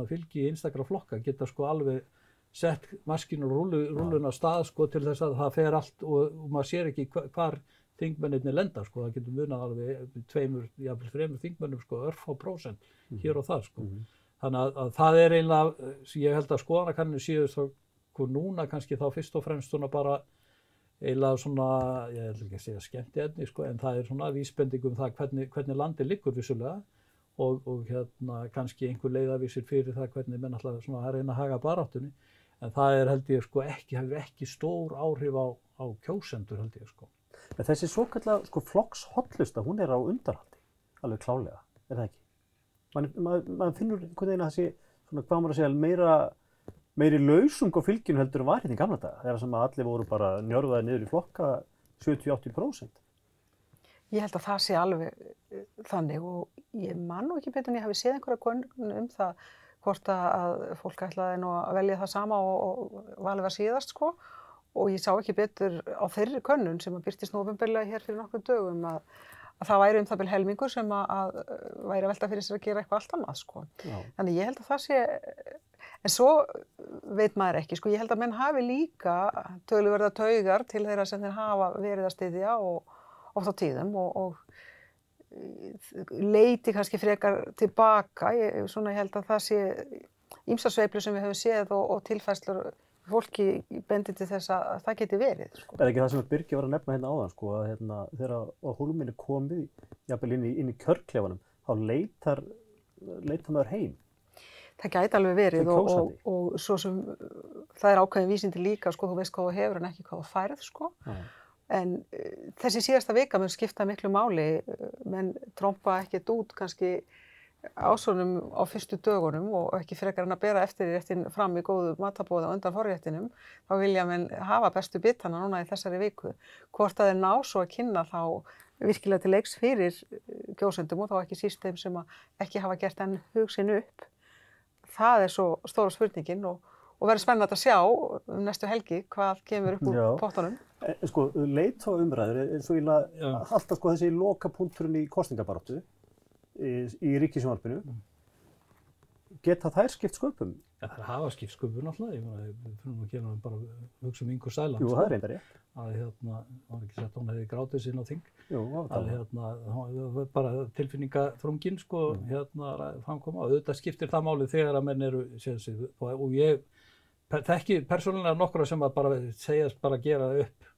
fylgi einstakra flokka geta sko alveg sett maskínu og rúlluna af stað sko til þess að það fer allt og maður sér ekki hvar þingmennirnir lenda sko. Það getur munað alveg 2, jafnvel 3 þingmennum sko örfá prósent hér og þar sko. Þannig að það eiginlega, ég held að skoðanakannanir séu þá núna kannski þá fyrst og fremst svona bara eiginlega svona, ég ætla ekki að segja skemmtiefni, sko, en það svona vísbending það hvernig landið liggur vissulega og kannski einhver leiðavísir fyrir það hvernig menn alltaf svona að reyna að haga baráttunni, en það held ég sko hefur ekki stór áhrif á kjósendur held ég sko. En þessi svokallega sko flokkshollusta, hún á undanhaldi, alveg klálega, það ekki? Man finnur einhvern veginn að þessi, svona hvað maður að segja, meiri lausung á fylginu heldur var hérna í gamla daga, þegar sem að allir voru bara njörfaði niður í flokka 70-80%. Ég held að það sé alveg þannig og ég man nú ekki betur en ég hafi séð einhverja könnun það hvort að fólk ætlaði nú að velja það sama og valið var síðast sko og ég sá ekki betur á þeirri könnun sem að birtist nú opinberlega hér fyrir nokkrum dögum að það væri það bil helmingur sem að væri að velta fyrir sér að gera eitthvað allt annað sko. Já. Þannig ég held að það sé, en svo veit maður ekki sko, ég held að menn hafi líka töluverða taugar til þeirra sem þeir hafa verið að styðja og oft á tíðum og leiti kannski frekar tilbaka, ég held að það sé ýmsar sveiflur sem við höfum séð og tilfærslur fólki bendi til þess að það geti verið. Sko. Er ekki það sem Birgir var að nefna hérna áðan, sko, að þegar á Hólminn er komið, jafnvel inn í kjörklefanum, þá leitar maður heim. Það gæti alveg verið og svo sem það er ákveðin vísindi líka, sko, þú veist hvað þú hefur en ekki hvað þú færð, sko. Ja. En þessi síðasta vika mun skipta miklu máli, menn trompa ekkert út kannski ásvonum á fyrstu dögunum og ekki frekar en að bera eftirréttin fram í góðu matarboði á undan forréttinum, þá vilja menn hafa bestu bitana núna í þessari viku. Hvort að þeir ná svo að kynna þá virkilega til leiks fyrir kjósendum og þá ekki síst þeim sem ekki hafa gert enn hug sinn upp. Það er svo stóra spurningin og verður spennandi að sjá næstu helgi hvað kemur upp úr pottunum. Sko, leiðtogaumræður er svo alltaf sko þessi lokapunkturinn í kosningabaráttu í ríkissjónvarpinu. Geta þær skipt sköpum? Ja, þær hafa skipt sköpum náttúrulega. Við fyrir að gera bara hugsa Ingu Sæland. Jú, það er reyndar rétt. Að var ekki sett hún hefði grátið sín á þing. Jú, að bara tilfinningaþrungin sko framkoma. Auðvitað skiptir það máli þegar að menn eru og ég þekki persónulega nokkra sem að bara segjast bara gera upp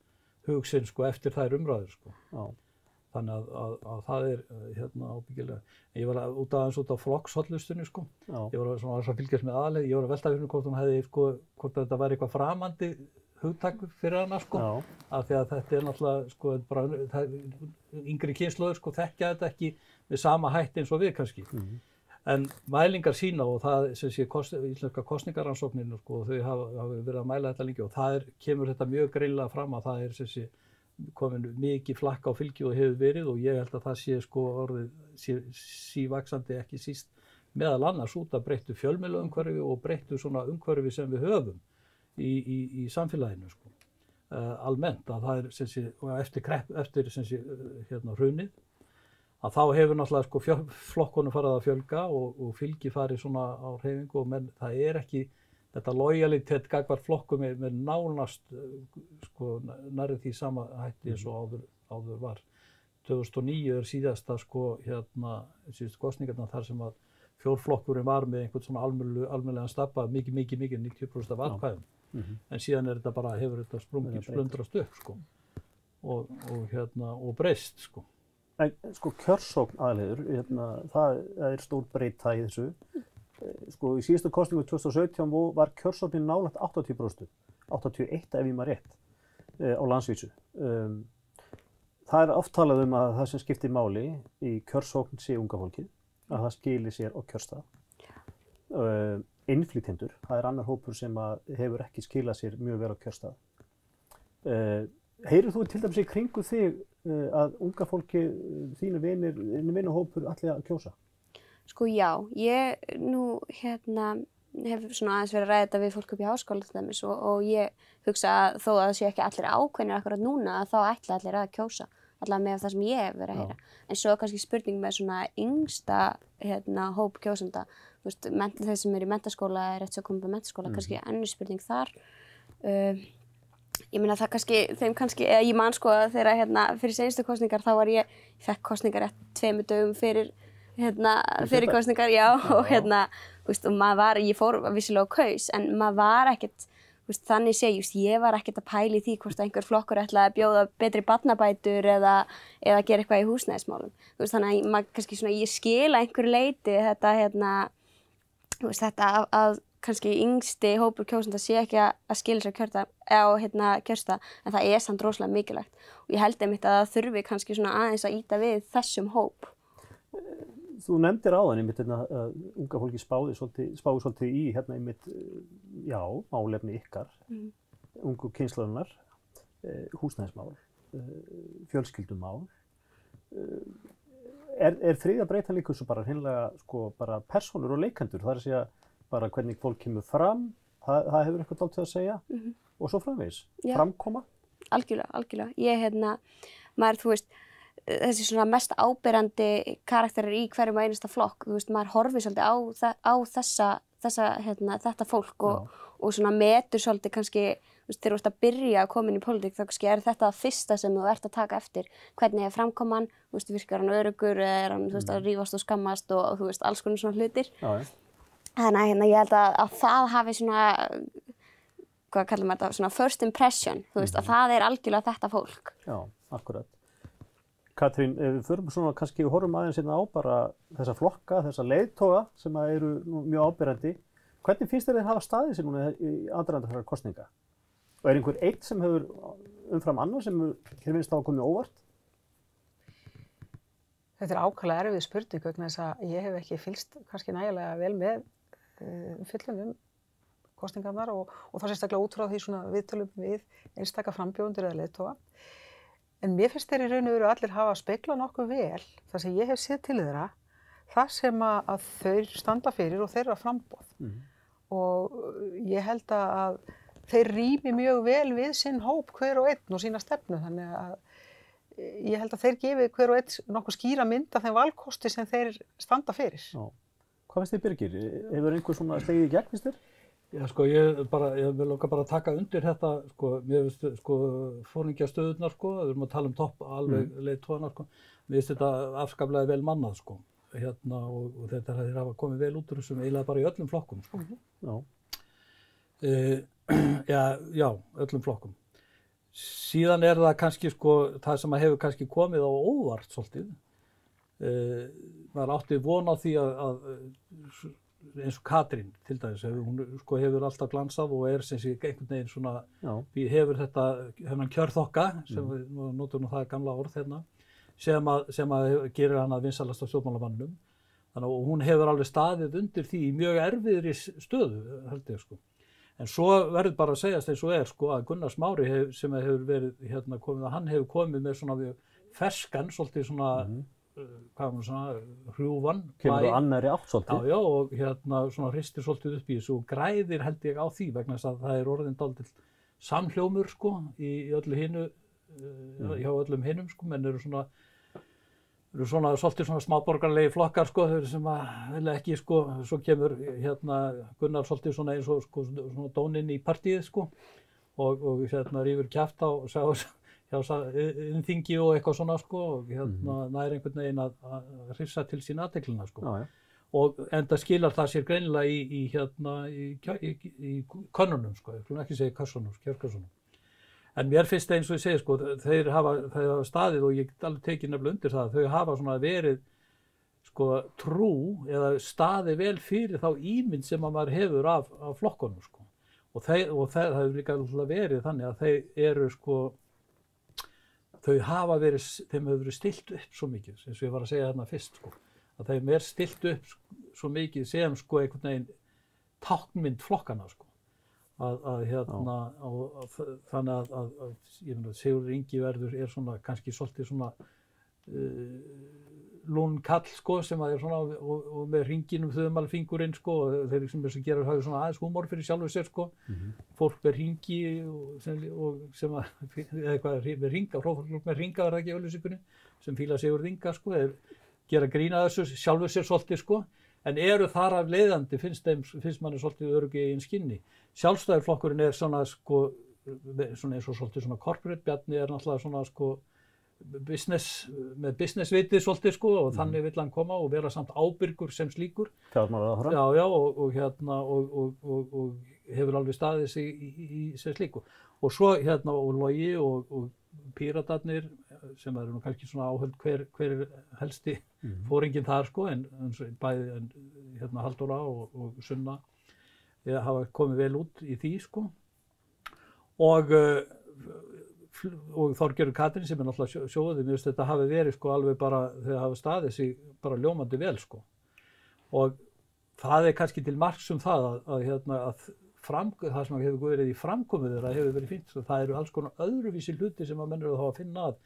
hug sinn sko eftir þær umræður sko. Já. Þannig að það er ábyggilega. Ég var út á flokkshollustunni sko. Já. Ég var svona að fylgjast með aðaleið. Ég var að velta fyrir hvort hún hefði sko, hvort þetta væri eitthvað framandi hugtak fyrir hana sko. Já. Af því að þetta er náttúrulega sko bara yngri kynslóður sko þekkja þetta ekki með sama hætti eins og við kannski. En mælingar sína og það sem sé íslenska kosningarannsókninu sko þau hafa verið að mæla þetta lengi og kemur þetta mjög greinilega fram að það er sem sé komin mikið flakk á fylgi og hefur verið og ég held að það sé sko orðið sívaxandi ekki síst meðal annars út af breyttu fjölmiðlaumhverfi og breyttu svona umhverfi sem við höfum í samfélaginu sko. Almennt að það er sem sé eftir sem sé hrunið að þá hefur náttúrulega sko flokkunum farið að fjölga og fylgi farið svona á hreyfingu og menn það er ekki þetta lojalitet gagnvart flokkum með nánast sko nærri því sama hætti eins og áður var. 2009 er síðasta sko síðustu kosningarnar þar sem að fjórflokkurinn var með einhvern svona almennilegan stabba mikið 90% af atkvæðum. En síðan er þetta bara hefur þetta splundrast upp sko og breyst sko. En sko kjörsókn aðalheiður, það er stór breyta í þessu. Sko í síðustu kosningu 2017 var kjörsóknin nálægt 80%, 81 ef ég maður rétt á landsvísu. Það er oft talað að það sem skiptir máli í kjörsókn sé unga fólkið, að það skili sér á kjörstað. Innflytjendur, það er annar hópur sem hefur ekki skilað sér mjög vel á kjörstað. Heyrir þú til dæmis í kringu þig að unga fólki, þínu vinahópur allir að kjósa? Sko já, ég nú hef svona aðeins verið að ræða þetta við fólk upp í háskóla til dæmis og ég hugsa að þó að það sé ekki allir ákveðnir akkurat núna að þá ætla allir að kjósa, allavega með það sem ég hef verið að heyra. En svo er kannski spurning með svona yngsta hóp kjósenda, þú veist, þeir sem eru í menntaskóla er eftir að koma á menntaskóla, kannski önnur spurning þar. Ég meina það kannski, ég man sko að þegar fyrir seinustu kosningar þá var ég fekk kosningar 2 dögum fyrir kosningar, já, og þú veist, og ég fór vissilega á kaus, en maður var ekkert, þannig sé ég var ekkert að pæla í því hvort einhver flokkur ætlaði að bjóða betri barnabætur eða gera eitthvað í húsnæðismálum. Þannig að maður kannski svona, ég skil að einhverju leyti þetta, þetta að kannski yngsti hópur kjósenda sé ekki að skila sér kjörstað, en það samt rosalega mikilvægt. Og ég held einmitt að það þurfi kannski svona aðeins að ýta við þessum hóp. Þú nefndir áðan einmitt að unga fólki spáði svolítið í einmitt, málefni ykkar, ungu kynslóðunar, húsnæðismál, fjölskyldumál. Er þriðja breytan líka svo bara hreinlega bara persónur og leikendur, það að segja bara hvernig fólk kemur fram, það hefur eitthvað dálítið að segja, og svo framvegis, framkoma? Algjörlega. Maður, þú veist, þessi svona mest áberandi karakterar í hverjum og einasta flokk, þú veist, maður horfir svolítið á þetta fólk og svona metur svolítið kannski, þú veist, þegar þú ert að byrja að koma inn í pólitík, þá kannski þetta það fyrsta sem þú ert að taka eftir, hvernig framkoman, þú veist, virkar hann öruggur eða hann, þú veist, að rífast og skammast og þú veist, alls konar svona hlutir. Þannig að ég held að það hafi svona, hvað kallar maður þetta, svona first impression, þú veist, að það algjörlega þetta fólk. Já, akkurat. Katrín, ef við förum svona kannski við horfum aðeins á bara þessa flokka, þessa leiðtoga sem eru mjög áberandi. Hvernig finnst þér þeir hafa staðið sig núna í aðdraganda þessara kosninga? Og einhver eitt sem hefur umfram annað sem þér finnst hafa komið óvart? Þetta ákaflega erfið spurning vegna þess að ég hef ekki fylgst kannski nægilega vel með umfjöllun kosningarnar og þá sérstaklega út frá því svona viðtölum við einstaka frambjóðendur eða leiðtoga. En mér finnst þeir í raun og veru allir hafa speglað nokkuð vel það sem ég hef séð til þeirra, það sem að þau standa fyrir og þeirra framboð. Og ég held að þeir rými mjög vel við sinn hóp hver og einn og sína stefnu, þannig að ég held að þeir gefi hver og einn nokkuð skýra mynd af þeim valkosti sem þeir standa fyrir. Já. Hvað finnst þið, Birgir? Hefur einhver svona slegið í gegn, finnst þér? Já, ég vil okkar bara taka undir þetta, mér finnst, foringjastöðurnar, við erum að tala um topp alveg leiðtogana, mér finnst þetta afskaplega vel mannað, og þetta þeir hafa komið vel út úr þessum eiginlega bara í öllum flokkum, Já, öllum flokkum. Síðan það kannski, það sem hefur kannski komið á óvart svolítið, maður átti von á því að eins og Katrín til dæmis, hún hefur alltaf glansað og sem sé einhvern veginn svona, hefur þennan kjörþokka, sem við notum það gamla orð sem að gerir hana vinsalasta stjórnmálamannum. Þannig að hún hefur alveg staðið undir því í mjög erfiðri stöðu, held ég. En svo verður bara að segjast eins og að Gunnar Smári sem hefur verið komið, hann hefur komið með svona ferskan, svolítið svona hvað var svona hrjúfan kemur á annarri átt svolítið. Já, og svona hristir svolítið upp í þessu og græðir held ég á því vegna þess að það orðinn dálítill samhljómur í öllu hinu hjá öllum hinum menn eru svona svolítið svona smáborgarlegi flokkar sem að vilja ekki svo kemur Gunnar svolítið svona eins og svona dóninn í partíið og rífur kjaft á hjá innþingi og eitthvað svona og nær einhvern veginn að hrifsa til sín athyglina og enda skilar það sér greinilega í könnunum ég vil ekki segja kjörkössunum. En mér finnst eins og ég segi þeir hafa staðið og ég get alveg tekið nefnilega undir það þau hafa svona verið trú eða staðið vel fyrir þá ímynd sem að maður hefur af flokkunum og það hefur líka verið þannig að þeir eru þau hafa verið, þeim hefur verið stillt upp svo mikið, eins og ég var að segja þarna fyrst, að þeim stillt upp svo mikið sem einhvern veginn táknmynd flokkana, þannig að ég meina, Sigurður Ingi verður svona, kannski svolítið svona lúnkall, sem að svona, og með hringinum þumalfingurinn, og þeir sem gera hafa svona aðeins húmor fyrir sjálfu sér, fólk með hringi og sem að, eða eitthvað með hringa, fólk með hringa það ekki í auglýsingunni, sem fíla Sigurð Inga, þeir gera grína þessu sjálfu sér svolítið, en eru þar af leiðandi, finnst manni svolítið öruggi í einn skinni. Sjálfstæðisflokkurinn svona eins og svolítið svona corporate, Bjarni náttúrulega svona með businessvitið svolítið sko og þannig vill hann koma og vera samt ábyrgur sem slíkur. Fjármálaráðherra. Já, og hefur alveg staðið sig í sem slíku. Og svo og Logi og Píratarnir sem eru nú kannski svona áhöld hver er helsti foringinn þar sko en bæði Halldóra og Sunna hafa komið vel út í því sko. Og Þorgerður Katrín sem er náttúrulega sjóðið, mér finnst þetta hafi verið sko alveg bara, þau hafa staðið sig bara ljómandi vel sko. Og það kannski til marks það að það sem hefur verið í framkomu þeirra hefur verið fínt. Það eru alls konar öðruvísi hluti sem að menn eru þá að finna að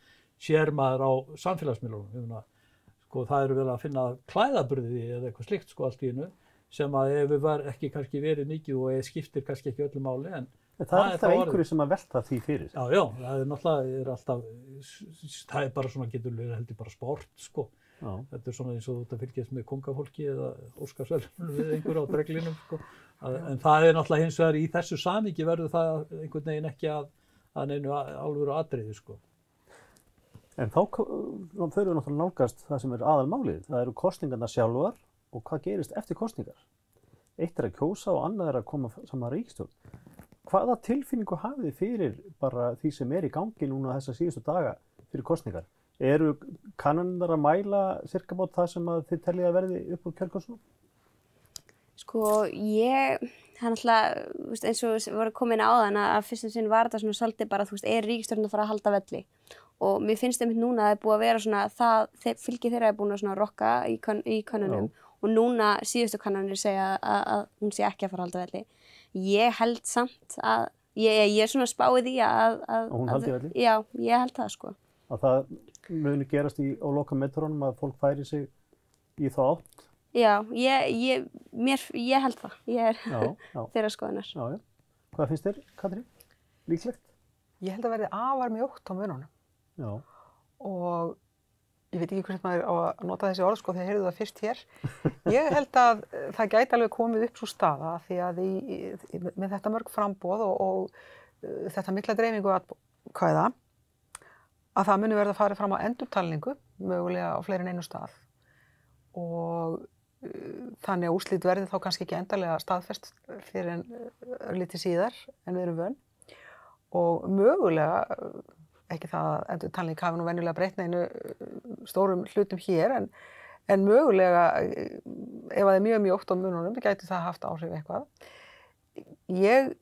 sér maður á samfélagsmiðlunum. Sko, það eru vel að finna klæðaburði eða eitthvað slíkt sko allt í einu sem að hefur ekki kannski verið mikið og skiptir kannski ekki öllu máli. En það er alltaf einhverju sem að velta því fyrir. Já, það er náttúrulega, það er bara svona getur verið heldur bara sport sko. Já. Þetta er svona eins og þú ert að fylgjast með kongafólki eða Óskarsverðlaunum við einhverju á dreglinum sko. En það er náttúrulega hins vegar í þessu samhengi verður það einhvern veginn ekki að neinu alvöru atriði sko. En þá förum við náttúrulega nálgast það sem er aðalmálið. Það eru kosningarnar sjálfar og hvað gerist eftir kosningar. Eitt er að kjósa og annað er að koma saman ríkisstjórn. Hvaða tilfinningu hafið þið fyrir bara því sem er í gangi núna þessa síðustu daga fyrir kosningar? Eru kannanirnar að mæla sirka bát það sem að þið teljið að verði upp úr kjörkossunum? Sko, það er náttúrulega, eins og voru komin áðan að fyrstum sinn var þetta svona svolítið bara, er ríkisstjórnin að fara að halda velli? Og mér finnst einmitt núna að það er búið að vera svona, fylgi þeirra er búin að svona rokka í könnunum og núna síðustu kannanir segja að hún sé ekki að fara að halda velli. Ég held samt að, ég er svona spáið í að hún haldi velli? Já, ég held það sko. Að það muni gerast á lokametrunum að fólk færi sig í þá átt? Já, ég held það. Ég er þeirra skoðunar. Já. Hvað finnst þér, Katrín? Líklegt? Ég held að verði afar mjótt á mununum. Já. Og ég veit ekki hvernig maður á að nota þessi orð sko þegar heyrðu það fyrst hér. Ég held að það gæti alveg komið upp svo staða því að með þetta mörg framboð og þetta mikla dreifingu atkvæða að það muni verða að fara fram á endurtalningu, mögulega á fleiri en einu stað. Og þannig að úrslit verði þá kannski ekki endanlega staðfest fyrir en örlítið síðar en við erum vön. Og mögulega, ekki það að endurtalning hafi nú venjulega breytt neinu stórum hlutum hér, en mögulega, ef það er mjög mjótt á mununum, gæti það haft áhrif eitthvað. Ég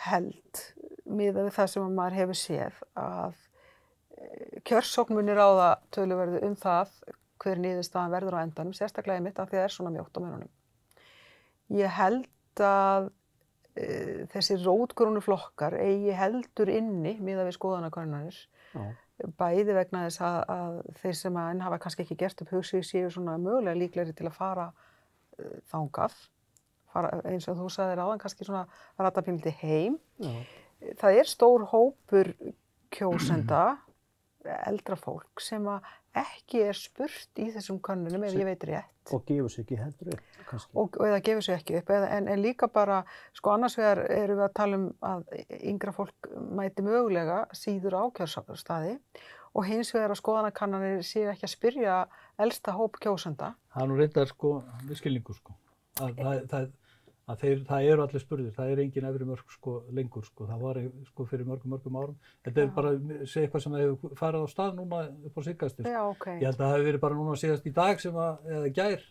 held, miðað við það sem maður hefur séð, að kjörsókn muni ráða töluverðu það hver niðurstaðan verður á endanum, sérstaklega einmitt af því að það er svona mjótt á mununum. Ég held að þessi rótgrónu flokkar eigi heldur inni miðað við skoðanakannanir, bæði vegna þess að þeir sem enn hafa kannski ekki gert upp hug sig séu svona mögulega líklegri til að fara þangað, eins og þú sagðir áðan, kannski svona ratapínliti heim. Það er stór hópur kjósenda, eldra fólk sem ekki er spurt í þessum könnunum ef ég veit rétt. Og gefur sig ekki heldur upp, kannski. Eða gefur sig ekki upp, en líka bara, sko annars vegar erum við að tala að yngra fólk mæti mögulega síður á kjörstaði og hins vegar að skoðanakannanir séu ekki að spyrja elsta hóp kjósenda. Það er nú reyndar sko, viðskilningur sko, það eru allir spurðir, það er engin efri mörk sko lengur sko, það var sko fyrir mörgum árum. Þetta er bara, segja eitthvað sem hefur farið á stað núna upp á síðkastið. Já, ok. Ég held að það hefur verið bara núna síðast í dag eða gær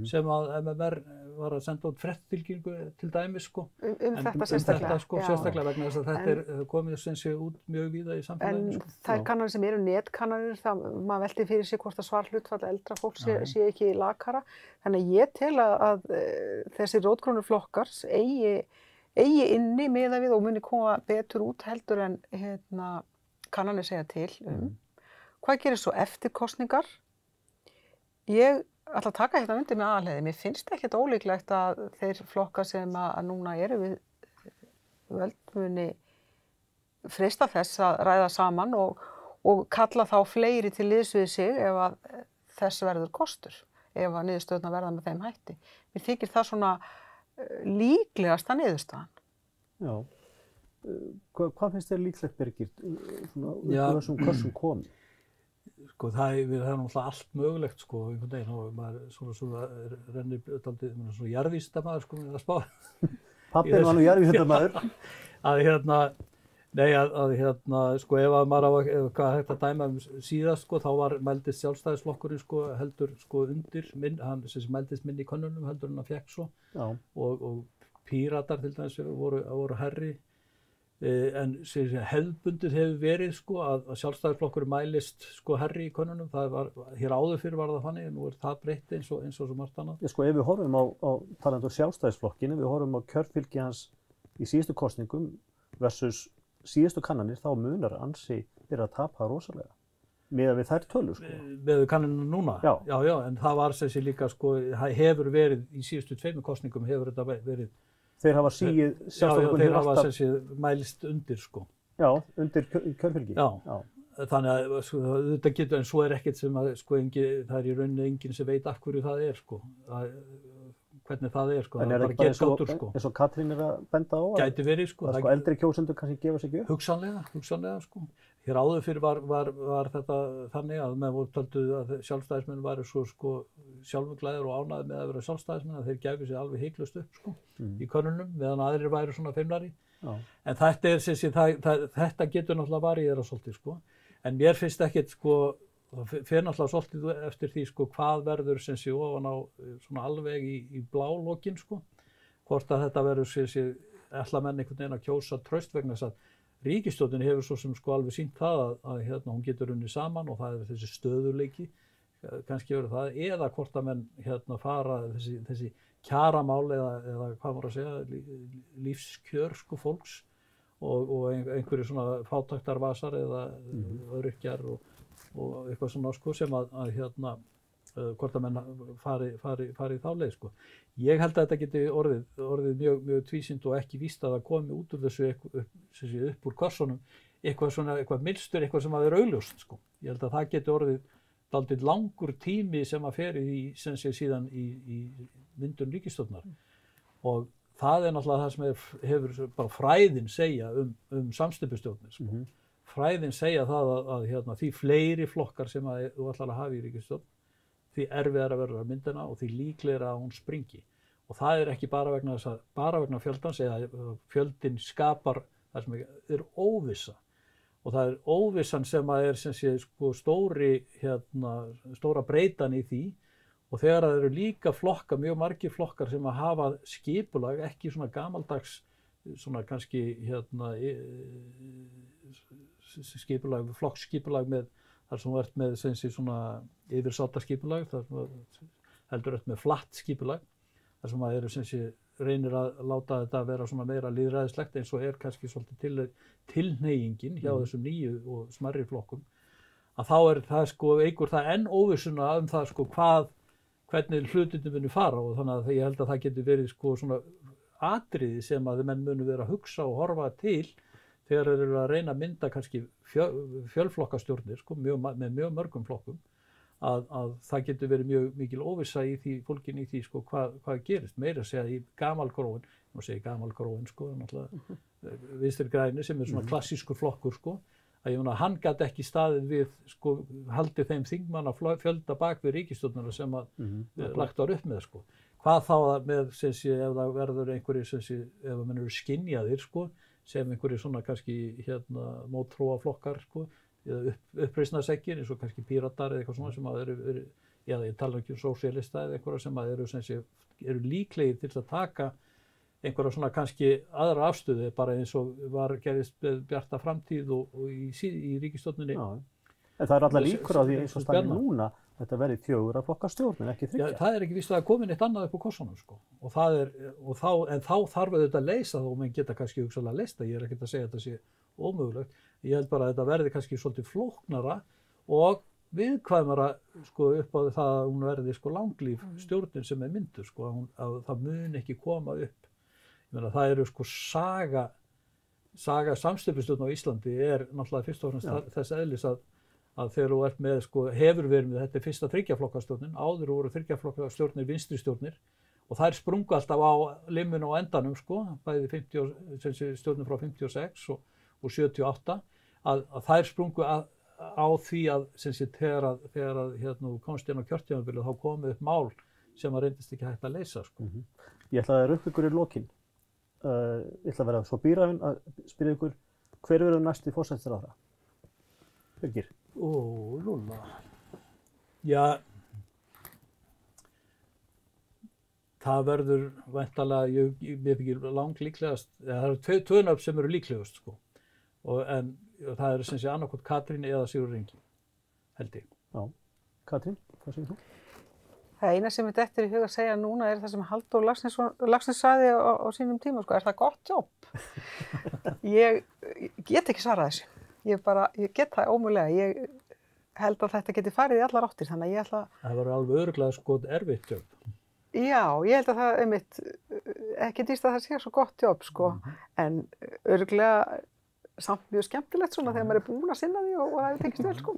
sem að MMR var að senda út fréttatilkynningu til dæmis sko. Þetta sérstaklega. Þetta sko sérstaklega vegna þess að þetta er komið sem sé út mjög víða í samfélaginu sko. En þær kannanir sem eru netkannanir, maður veltir fyrir sig hvort að svarhlutfall eldra fólk sé ekki lakara. Þannig að ég tel að þessi rótgrónu flokkar eigi inni miðað við og muni koma betur út heldur en kannanir segja til. Hvað gerir svo eftir kosningar? Ég ætla að taka hérna undir með aðalheiði. Mér finnst ekkert ólíklegt að þeir flokkar sem að núna eru við völd muni freista þess að ræða saman og kalla þá fleiri til liðs við sig ef að þess verður kostur, ef að niðurstöðurnar verða með þeim hætti. Mér þykir það svona líklegasta niðurstaðan. Já. Hvað finnst þér líklegt, Birgir, svona úr þessum kössum komið? sko það er náttúrulega allt mögulegt sko einhvern veginn og maður svona rennir dálítið svona jarðvísindamaður sko með að spá. Pappinn var nú jarðvísindamaður. Að sko ef að maður á hvað hægt að dæma síðast sko þá mældist sjálfstæðisflokkurinn sko heldur sko undir hann sem mældist minni í könnunum heldur en hann fékk svo. Já. Og Píratar til dæmis voru hærri. En hefðbundið hefur verið sko að sjálfstæðisflokkurinn mælist sko hærri í könnunum. Hér áður fyrir var það þannig en nú það breytt eins og svo margt annað. Já, sko ef við horfum á talandi um sjálfstæðisflokkinn, við horfum á kjörfylgi hans í síðustu kosningum versus síðustu kannanir þá munar ansi fyrir að tapa rosalega með við þær tölur sko. Með kannanir núna? Já. Já, en það var þessi líka sko, hefur verið í síðustu tveimur kosningum hefur þetta verið. Þeir hafa síið sjálfstæðisflokkurinn þeir hafa þessi mælst undir sko. Já, undir kjörfylgi. Já. Þannig að sko, þetta getur, en svo ekkert sem að sko það í rauninni enginn sem veit af hverju það sko. Hvernig það sko, það bara get gátur sko. En svo Katrín að benda á gæti verið sko. Að sko eldri kjósendur kannski gefa sig ekki upp? Hugsanlega sko. Hér áður fyrir var þetta þannig að menn voru töldu að sjálfstæðismenn væru svo sko sjálfuglæðir og ánægðir með að vera sjálfstæðismenn að þeir gæfu sig alveg hiklaust upp sko í könnunum meðan aðrir væru svona feimnari. En þetta getur náttúrulega varierað svolítið sko. En mér finnst ekkert sko það fer náttúrulega svolítið eftir því sko hvað verður sem sé ofan á svona alveg í blálokkin sko. Hvort að þetta verður ætla menn einhvern veginn að kjósa traust vegna þess að ríkisstjórnin hefur svo sem sko alveg sýnt það að hún getur unnið saman og það þessi stöðuleiki kannski verður það eða hvort að menn fara þessi kjaramál eða hvað maður að segja lífskjör sko fólks og einhverju svona fátæktarvasar eða öryrkjar og eitthvað svona sko sem hvort að menn fari í þá leið sko. Ég held að þetta geti orðið mjög tvísýnt og ekki víst að það komi út úr þessu upp úr kössunum eitthvað mynstur, eitthvað sem að er augljóst sko. Ég held að það geti orðið dálítið langur tími sem að fer síðan í myndun ríkisstjórnar og það er náttúrulega það sem hefur bara fræðin segja samsteypustjórnir sko. Fræðin segja það að því fleiri flokkar sem þú ætlar að hafa í ríkisstjórn því erfiðar að verða myndina og því líklegra að hún springi. Og það er ekki bara vegna fjöldans eða fjöldin skapar það sem er óvissa. Og það er óvissan sem er sko stóra breytan í því og þegar það eru líka mjög margir flokkar sem að hafa skipulag, ekki svona gamaldags, svona kannski skipulag, flokkskipulag með þar sem þú ert með svona yfirsáttaskipulag, þar sem heldur ert með flatt skipulag, þar sem að reynir að láta þetta vera svona meira lýðræðislegt eins og kannski svolítið tilhneigingin hjá þessum nýju og smærri flokkum, að þá það sko eigur það enn óvissuna það sko hvernig hlutirnir munu fara og þannig að ég held að það getur verið sko svona atriði sem að menn munu vera að hugsa og horfa til þegar þeir eru að reyna að mynda kannski fjölflokkastjórnir sko, með mjög mörgum flokkum að það getur verið mjög mikil óvissa í því fólkin í því sko hvað gerist meira að segja í gamalgróin sko náttúrulega Vinstri græni sem svona klassískur flokkur sko að ég meina hann gat ekki staðið við sko haldið þeim þingmanna fjölda bak við ríkisstjórnina sem að lagt var upp með sko hvað þá með ef það verður einhverjir ef menn eru skynjaðir sko sem einhverjir svona kannski mótþróa flokkar sko, eða uppreisnarseggir eins og kannski Píratar eða eitthvað svona sem að eru ég tala ekki sósíalista eða einhverja sem að eru líklegir til að taka einhverja svona kannski aðra afstöðu bara eins og gerðist með Bjarta framtíð og í ríkisstjórninni. En það allar líkur á því eins og staðið núna þetta verið 4 flokka stjórn en ekki 3. Já, það ekki víst að það komi neitt annað upp á kossunum sko. En þá þarf þetta að leysa það og menn geta kannski hugsanlega leyst það. Ég ekkert að segja að þetta sé ómögulegt. Ég held bara að þetta verði kannski svolítið flóknara og viðkvæmara sko upp á það að hún verði sko langlíf stjórnin sem myndur sko að það mun ekki koma upp. Ég meina það eru sko saga samsteypustjórn á Íslandi náttúrulega fyrst og fremst þess eðlis að þegar þú ert með sko hefur verið með þetta fyrsta 3 flokkastjórnin, áður voru 3 flokkastjórnir vinstri stjórnir og þær sprungu alltaf á limmun á endanum sko, bæði stjórnir frá 56 og 78 að þær sprungu á því að sem sé þegar að hérna komst inn á kjörtímabilið þá komið upp mál sem að reyndist ekki hægt að leysa sko. Ég ætla að vera upp ykkur í lokin. Ég ætla að vera svo býrafinn að spyrja ykkur hver verður næsti forsætisráðherra? Birgir? Lúna. Já, það verður væntanlega, mér þykir langlíklegast, það eru tvö nöfn sem eru líklegust sko. En það eru sem sé annarkvort Katrín eða Sigurður Ingi, held ég. Já, Katrín, hvað segir þú? Það eina sem þetta er í huga að segja núna er það sem Halldór Laxness sagði á sínum tíma, sko, er það gott jobb? Ég get ekki svarað þessu. Ég get það ómögulega. Ég held að þetta geti farið í allar áttir, þannig að ég ætla að... Það verður alveg örugglega sko erfitt jobb. Já, ég held að það einmitt, ekki dýst að það sé svo gott jobb, sko, en örugglega samt mjög skemmtilegt svona þegar maður er búinn að sinna því og það hefur tekist vel, sko.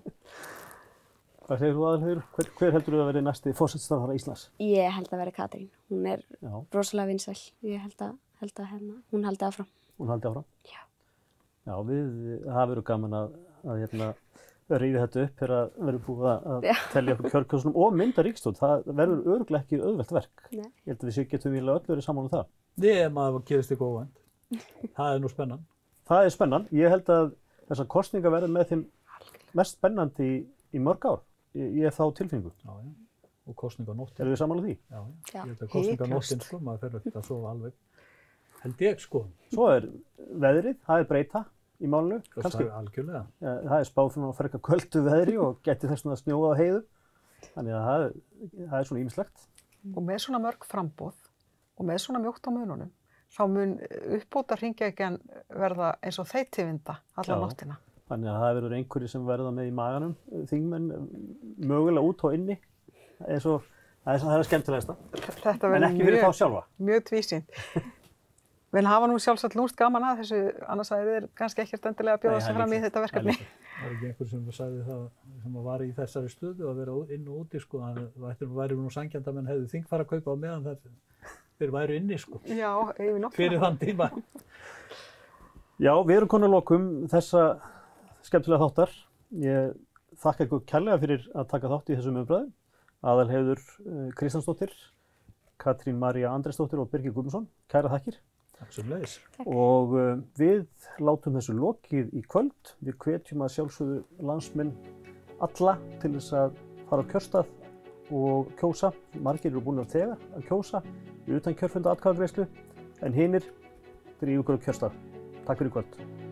Hvað segir þú Aðalheiður? Hver heldur þú að verði næsti forsætisráðherra Íslands? Ég held að verði Katrín. Hún er rosalega vinsæl. Ég held að hún haldi áfram. Hún haldi áfram? Já. Já, það verður gaman að rífa þetta upp þegar verður búið að telja upp kjörkjósunum og mynda ríkisstjórn. Það verður örugglega ekki auðvelt verk. Nei. Ég held að við getum öll verið saman það. Nei, maður gerist ekki óvænt. Það er nú spennan. Það er spennan. Ég held að þessar kosningar verður með þeim mest spennandi í mörg ár. Ég hef þá tilfinningu. Já. Og kosninganóttin. Erum við sammála því? Já. Ég held að kosninganóttin, sko, maður fer ekki að sofa alveg. Held ég, sko. Svo er veðrið, það er breyta í málinu. Kannski. Algjörlega. Ja, það er spáð fyrir að frekka köldu veðri og geti þess að snjóa á heiðu. Þannig að það er svona ýmislegt. Og með svona mörg framboð og með svona mjótt á mununum, þá mun uppbóta hringekjan verða eins og þeytivinda alla nóttina. Þannig að það verður einhverju sem verða með í maganum, þingmenn, mögulega út og inni, það er skemmtilegasta. En ekki fyrir þá sjálfa. Mjög tvísýnt. Við hafa nú sjálfsagt lúmst gaman að þessu, annars að þið er kannski ekkert endilega að bjóða sig fram í þetta verkefni. Það er ekki einhver sem sagði það, sem var í þessari stöðu að vera inn og úti, sko, það væri nú sanngjarnt að menn hefðu þing fara að kaupa á meðan þeir væru inni, sko. Já, yfir nóttina. Fyrir þann tíma. Já, við erum komin að lokum þessa skemmtilega þáttar. Ég þakka ykkur kærlega fyrir að taka þátt í þessum umræðum. Aðalheiður Kristjánsdóttir, Katrín María Andrésdóttir og Birgir Guðmundsson. Kæra þakkir. Takk sömuleiðis. Og við látum þessu lokið í kvöld. Við hvetjum að sjálfsögðu landsmenn alla til þess að fara á kjörstað og kjósa. Margir eru búin þegar að kjósa utan kjörfunda atkvæðagreiðslu, en hinir drífa ykkur á kjörstað. Takk fyrir kvöld.